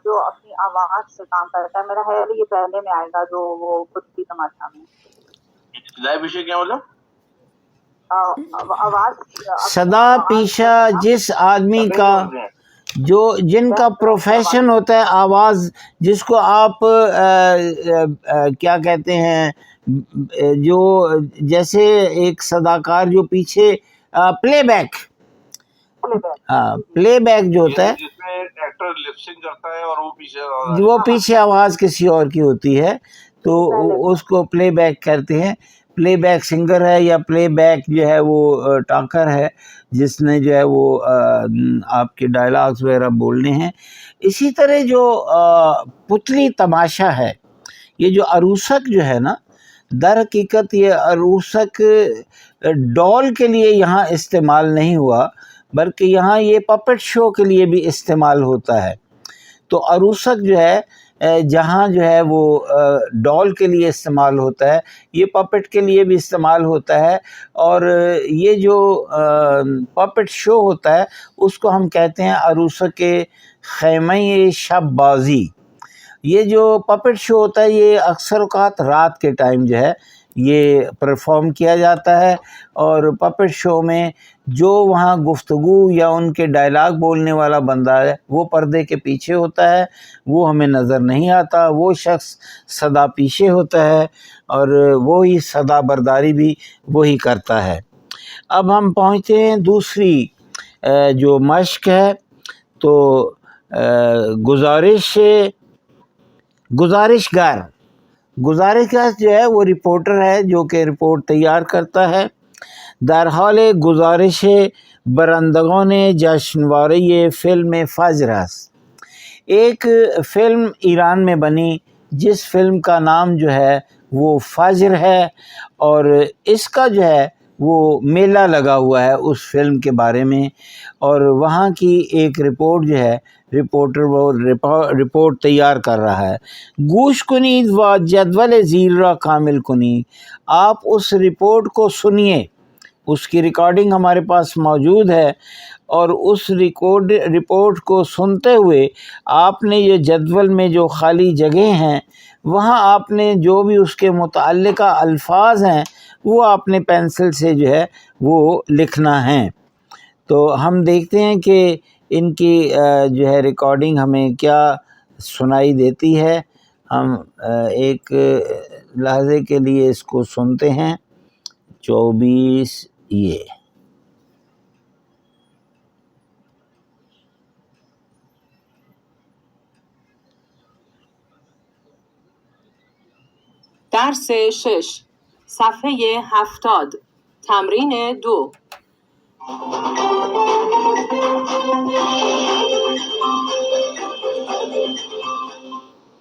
[SPEAKER 3] جو اپنی آواز سے کام کرتا ہے، میرا خیال ہے یہ پہلے میں آئے گا، جو وہ خود کی تماشا میں
[SPEAKER 2] ابتدائی پیشے کیا مطلب؟
[SPEAKER 3] آواز
[SPEAKER 1] صدا پیشہ جس آدمی کا جن کا پروفیشن ہوتا ہے آواز، جس کو آپ کیا کہتے ہیں، جو جیسے ایک صداکار جو پیچھے پلے بیک، پلے بیک جو ہوتا ہے
[SPEAKER 2] جس میں ایکٹر لپ سنگ کرتا ہے اور
[SPEAKER 1] وہ پیچھے آواز کسی اور کی ہوتی ہے تو اس کو پلے بیک کہتے ہیں۔ پلے بیک سنگر ہے یا پلے بیک جو ہے وہ ٹاکر ہے جس نے جو ہے وہ آپ کے ڈائلاگز وغیرہ بولنے ہیں۔ اسی طرح جو پتلی تماشا ہے، یہ جو عروسک جو ہے نا، در حقیقت یہ عروسک ڈول کے لیے یہاں استعمال نہیں ہوا، بلکہ یہاں یہ پپٹ شو کے لیے بھی استعمال ہوتا ہے۔ تو عروسک جو ہے جہاں جو ہے وہ ڈول کے لیے استعمال ہوتا ہے، یہ پپٹ کے لیے بھی استعمال ہوتا ہے، اور یہ جو پپٹ شو ہوتا ہے اس کو ہم کہتے ہیں عروسک خیمہ شب بازی۔ یہ جو پپٹ شو ہوتا ہے یہ اکثر اوقات رات کے ٹائم جو ہے یہ پرفارم کیا جاتا ہے، اور پپٹ شو میں جو وہاں گفتگو یا ان کے ڈائلاگ بولنے والا بندہ ہے وہ پردے کے پیچھے ہوتا ہے، وہ ہمیں نظر نہیں آتا، وہ شخص صدا پیشے ہوتا ہے، اور وہی صدا برداری بھی وہی کرتا ہے۔ اب ہم پہنچتے ہیں دوسری جو مشق ہے، تو گزارشگر جو ہے وہ رپورٹر ہے جو کہ رپورٹ تیار کرتا ہے۔ در حال گزارش برندگان جشنواره فلم فجر است۔ ایک فلم ایران میں بنی جس فلم کا نام جو ہے وہ فجر ہے، اور اس کا جو ہے وہ میلہ لگا ہوا ہے اس فلم کے بارے میں، اور وہاں کی ایک رپورٹ جو ہے رپورٹر وہ رپورٹ تیار کر رہا ہے۔ گوش کنید و جدول زیر را کامل کنید، آپ اس رپورٹ کو سنیے، اس کی ریکارڈنگ ہمارے پاس موجود ہے، اور اس رپورٹ کو سنتے ہوئے آپ نے یہ جدول میں جو خالی جگہیں ہیں وہاں آپ نے جو بھی اس کے متعلقہ الفاظ ہیں وہ آپ نے پینسل سے جو ہے وہ لکھنا ہے۔ تو ہم دیکھتے ہیں کہ ان کی جو ہے ریکارڈنگ ہمیں کیا سنائی دیتی ہے۔ ہم ایک لحظے کے لیے اس کو سنتے ہیں۔ 24 یہ
[SPEAKER 5] درس 6 صفحه 70 تمرین 2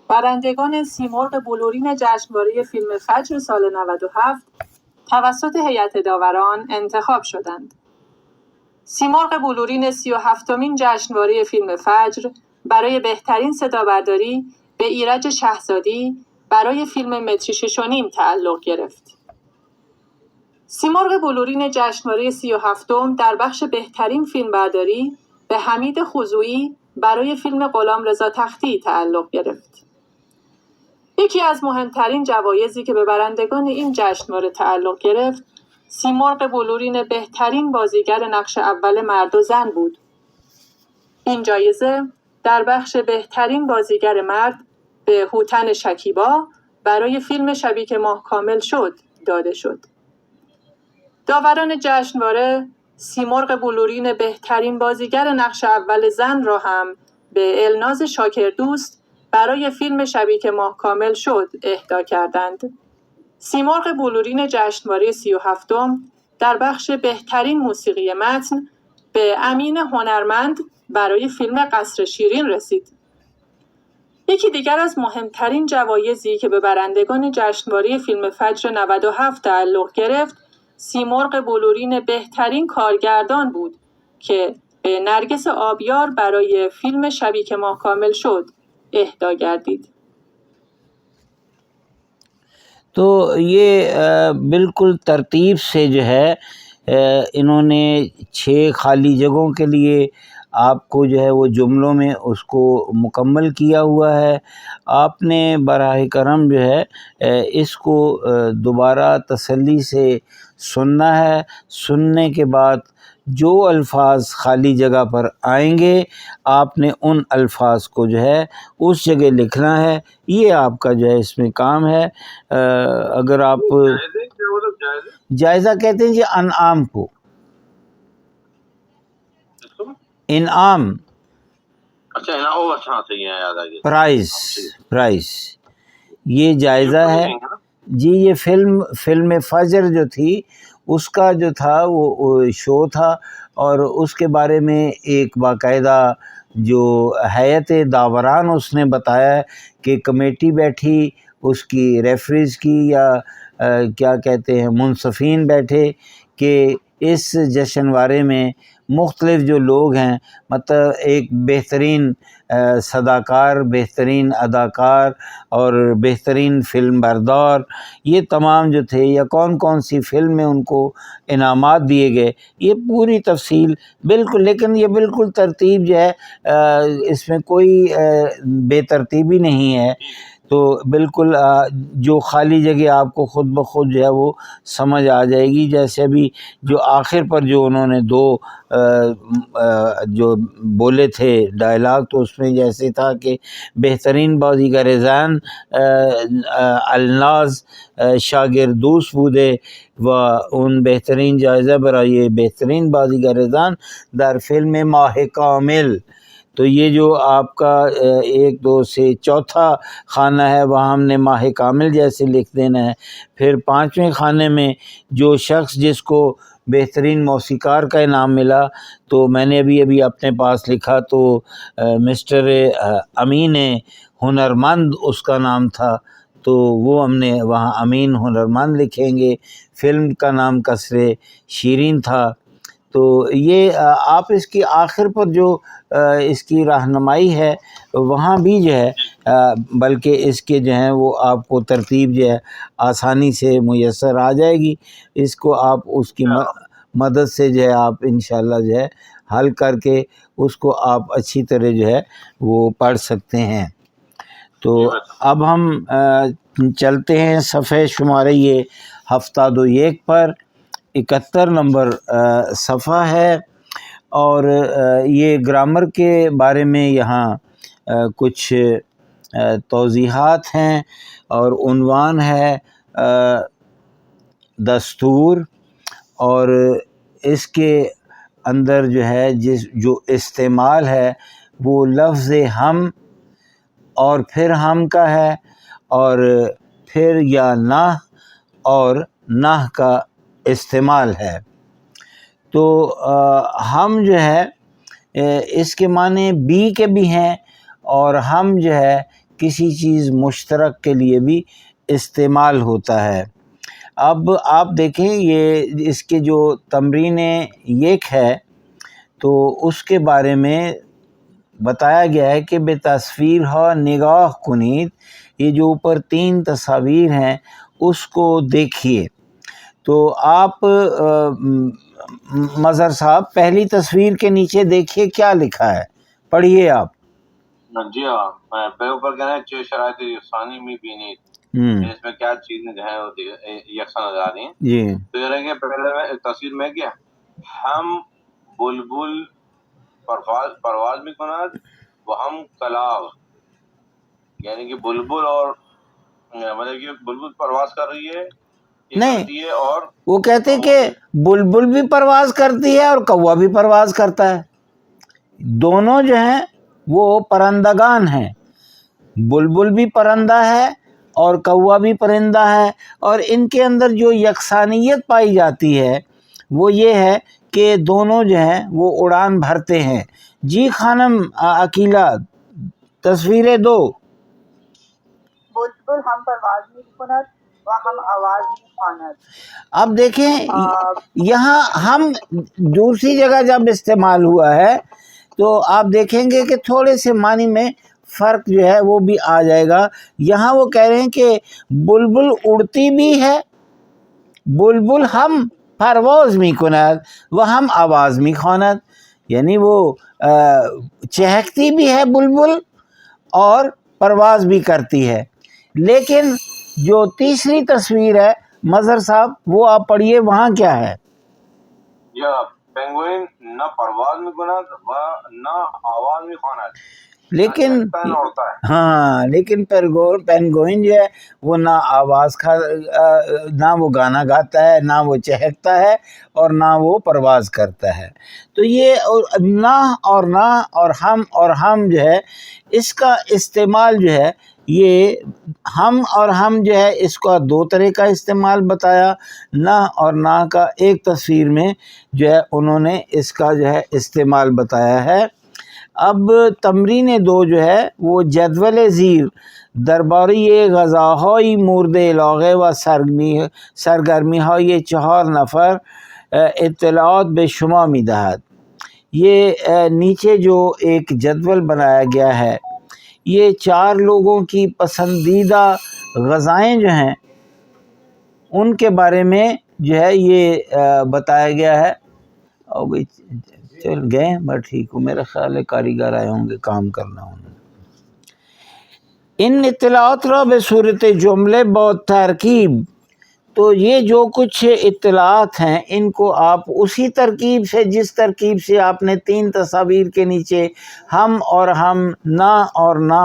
[SPEAKER 5] برندگان سیمرغ بلورین جشنواره فیلم فجر سال 97 توسط هیئت داوران انتخاب شدند. سیمرغ بلورین 37مین جشنواره فیلم فجر برای بهترین صدابرداری به ایرج شهزادی برای فیلم متری 6.5 تعلق گرفت. سیمرغ بلورین جشنواره 37م در بخش بهترین فیلمبرداری به حمید خضوعی برای فیلم غلامرضا تختی تعلق گرفت. یکی از مهمترین جوایزی که به برندگان این جشنواره تعلق گرفت، سیمرغ بلورین بهترین بازیگر نقش اول مرد و زن بود. این جایزه در بخش بهترین بازیگر مرد به هوتن شکیبا برای فیلم شبی که ماه کامل شد داده شد. داوران جشنواره سیمرغ بلورین بهترین بازیگر نقش اول زن را هم به الناز شاکردوست برای فیلم شبی که ماه کامل شد اهدا کردند. سیمرغ بلورین جشنواره 37م در بخش بهترین موسیقی متن به امین هنرمند برای فیلم قصر شیرین رسید. یکی دیگر از مهمترین جوایزی که به برندگان جشنواره فیلم فجر 97 تعلق گرفت، سیمرغ بلورین بهترین کارگردان بود که به نرگس آبیار برای فیلم شبی که ماه کامل شد اهدا گردید.
[SPEAKER 1] تو یہ بالکل ترتیب سے جو ہے انہوں نے 6 خالی جگہوں کے لیے آپ کو جو ہے وہ جملوں میں اس کو مکمل کیا ہوا ہے. آپ نے براہ کرم جو ہے اس کو دوبارہ تسلی سے سننا ہے. سننے کے بعد جو الفاظ خالی جگہ پر آئیں گے آپ نے ان الفاظ کو جو ہے اس جگہ لکھنا ہے. یہ آپ کا جو ہے اس میں کام ہے. اگر آپ جائزہ کہتے ہیں جی انعام کو، انعام، پرائز یہ جائزہ ہے جی. یہ فلم فجر جو تھی اس کا جو تھا وہ شو تھا، اور اس کے بارے میں ایک باقاعدہ جو ہیئت داوران اس نے بتایا کہ کمیٹی بیٹھی اس کی ریفریز کی یا کیا کہتے ہیں منصفین بیٹھے کہ اس جشنوارے میں مختلف جو لوگ ہیں، مطلب ایک بہترین صداکار، بہترین اداکار اور بہترین فلم بردار، یہ تمام جو تھے یا کون کون سی فلم میں ان کو انعامات دیے گئے، یہ پوری تفصیل بالکل. لیکن یہ بالکل ترتیب جو ہے اس میں کوئی بے ترتیبی نہیں ہے. تو بالکل جو خالی جگہ آپ کو خود بخود جو ہے وہ سمجھ آ جائے گی. جیسے ابھی جو آخر پر جو انہوں نے 2 جو بولے تھے ڈائلاگ، تو اس میں جیسے تھا کہ بہترین بازیگر زن الناز شاگردوست بوده و اون بهترین جایزه برای بهترین بازیگر زن در فیلم ماه کامل. تو یہ جو آپ کا 1 2 سے چوتھا خانہ ہے وہاں ہم نے ماہ کامل جیسے لکھ دینا ہے. پھر 5ویں خانے میں جو شخص جس کو بہترین موسیقار کا انعام ملا، تو میں نے ابھی اپنے پاس لکھا تو مسٹر امین ہنرمند اس کا نام تھا، تو وہ ہم نے وہاں امین ہنرمند لکھیں گے. فلم کا نام قصر شیرین تھا. تو یہ آپ اس کی آخر پر جو اس کی رہنمائی ہے وہاں بھی جو ہے بلکہ اس کے جو ہیں وہ آپ کو ترتیب جو ہے آسانی سے میسر آ جائے گی. اس کو آپ اس کی مدد سے جو ہے آپ انشاءاللہ جو ہے حل کر کے اس کو آپ اچھی طرح جو ہے وہ پڑھ سکتے ہیں. تو اب ہم چلتے ہیں صفحے شمارے یہ 71 پر. 71 نمبر صفحہ ہے، اور یہ گرامر کے بارے میں یہاں کچھ توضیحات ہیں، اور عنوان ہے دستور، اور اس کے اندر جو ہے جو استعمال ہے وہ لفظ ہم اور پھر ہم کا ہے، اور پھر یا نہ اور نہ کا استعمال ہے. تو ہم جو ہے اس کے معنی بھی کے بھی ہیں، اور ہم جو ہے کسی چیز مشترک کے لیے بھی استعمال ہوتا ہے. اب آپ دیکھیں یہ اس کے جو تمرین یک ہے تو اس کے بارے میں بتایا گیا ہے کہ بے تصویر ہا نگاہ کنید، یہ جو اوپر 3 تصاویر ہیں اس کو دیکھیے۔ تو آپ مظہر صاحب پہلی تصویر کے نیچے دیکھیے کیا لکھا ہے، پڑھیے آپ۔
[SPEAKER 2] جی ہاں، پہلے اوپر کہنا ہے چھ شرائط یکسانی میں بینید، اس میں کیا چیزیں جو ہیں وہ یکساں نظر آ رہی ہیں۔
[SPEAKER 1] جی
[SPEAKER 2] تو یہ رہیں گے پہلے تصویر میں کیا ہم بلبل پرواز میں کناد وہ ہم کلاغ، یعنی کہ بلبل اور مطلب کہ بلبل پرواز کر رہی ہے
[SPEAKER 1] نہیں،
[SPEAKER 2] اور
[SPEAKER 1] وہ کہتے ہیں کہ بلبل بھی پرواز کرتی ہے اور کوا بھی پرواز کرتا ہے، دونوں جو ہیں وہ پرندگان ہیں، بلبل بھی پرندہ ہے اور کوا بھی پرندہ ہے، اور ان کے اندر جو یکسانیت پائی جاتی ہے وہ یہ ہے کہ دونوں جو ہیں وہ اڑان بھرتے ہیں۔ جی خانم عقیلہ تصویریں دو۔
[SPEAKER 3] بلبل ہم پرواز میں کند و ہم آواز میں خواند۔
[SPEAKER 1] اب دیکھیں یہاں ہم دوسری جگہ جب استعمال ہوا ہے تو آپ دیکھیں گے کہ تھوڑے سے معنی میں فرق جو ہے وہ بھی آ جائے گا۔ یہاں وہ کہہ رہے ہیں کہ بلبل اڑتی بھی ہے، بلبل ہم پرواز می کند و ہم آواز می خواند، یعنی وہ چہکتی بھی ہے بلبل اور پرواز بھی کرتی ہے۔ لیکن جو تیسری تصویر ہے مظہر صاحب وہ آپ پڑھیے، وہاں کیا ہے؟
[SPEAKER 2] یا پینگوئن نہ پرواز میں کند و نہ آواز میں خواند،
[SPEAKER 1] لیکن ہاں لیکن پینگوئن جو ہے وہ نہ آواز نہ وہ گانا گاتا ہے، نہ وہ چہکتا ہے اور نہ وہ پرواز کرتا ہے۔ تو یہ نہ اور ہم جو ہے اس کا استعمال جو ہے یہ ہم اور ہم جو ہے اس کا 2 طرح کا استعمال بتایا، نہ اور نہ کا ایک تصویر میں جو ہے انہوں نے اس کا جو ہے استعمال بتایا ہے۔ اب تمرین 2 جو ہے وہ جدول زیر درباری غذاهای مورد علاقه و سرگرمی های 4 نفر اطلاعات به شما میدهد۔ یہ نیچے جو ایک جدول بنایا گیا ہے یہ 4 لوگوں کی پسندیدہ غذائیں جو ہیں ان کے بارے میں جو ہے یہ بتایا گیا ہے۔ اور چل گئے بس ٹھیک ہو، میرا خیال ہے کاریگر آئے ہوں گے کام کرنا ہوں۔ ان اطلاعات را به صورت جملے با ترکیب، تو یہ جو کچھ اطلاعات ہیں ان کو آپ اسی ترکیب سے، جس ترکیب سے آپ نے 3 تصاویر کے نیچے ہم اور ہم، نہ اور نہ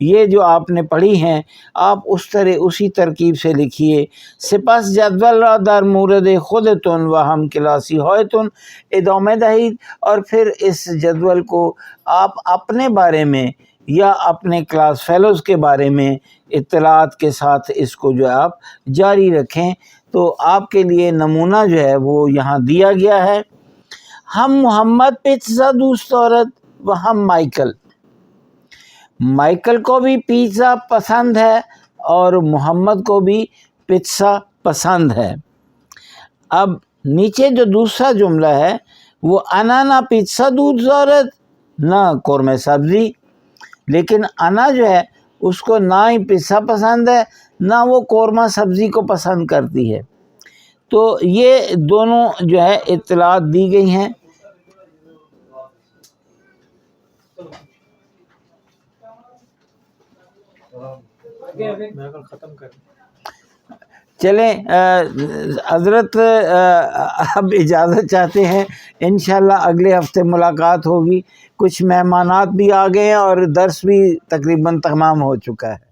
[SPEAKER 1] یہ جو آپ نے پڑھی ہیں آپ اس طرح اسی ترکیب سے لکھیے۔ سپس جدول را در مورد خودتون و ہم کلاسی هایتون ادامه دهید، اور پھر اس جدول کو آپ اپنے بارے میں یا اپنے کلاس فیلوز کے بارے میں اطلاعات کے ساتھ اس کو جو آپ جاری رکھیں۔ تو آپ کے لیے نمونہ جو ہے وہ یہاں دیا گیا ہے۔ ہم محمد پیتزا دوست دارد و ہم مائیکل کو بھی پیتزا پسند ہے اور محمد کو بھی پیتزا پسند ہے۔ اب نیچے جو دوسرا جملہ ہے وہ انا نہ پیتزا دوست دارد نہ قورمہ سبزی، لیکن انا جو ہے اس کو نہ ہی پیتزا پسند ہے نہ وہ قورمہ سبزی کو پسند کرتی ہے۔ تو یہ دونوں جو ہے اطلاعات دی گئی ہیں۔ چلیں حضرت اب اجازت چاہتے ہیں، انشاءاللہ اگلے ہفتے ملاقات ہوگی۔ کچھ مہمانات بھی آ گئے ہیں اور درس بھی تقریباً تمام ہو چکا ہے۔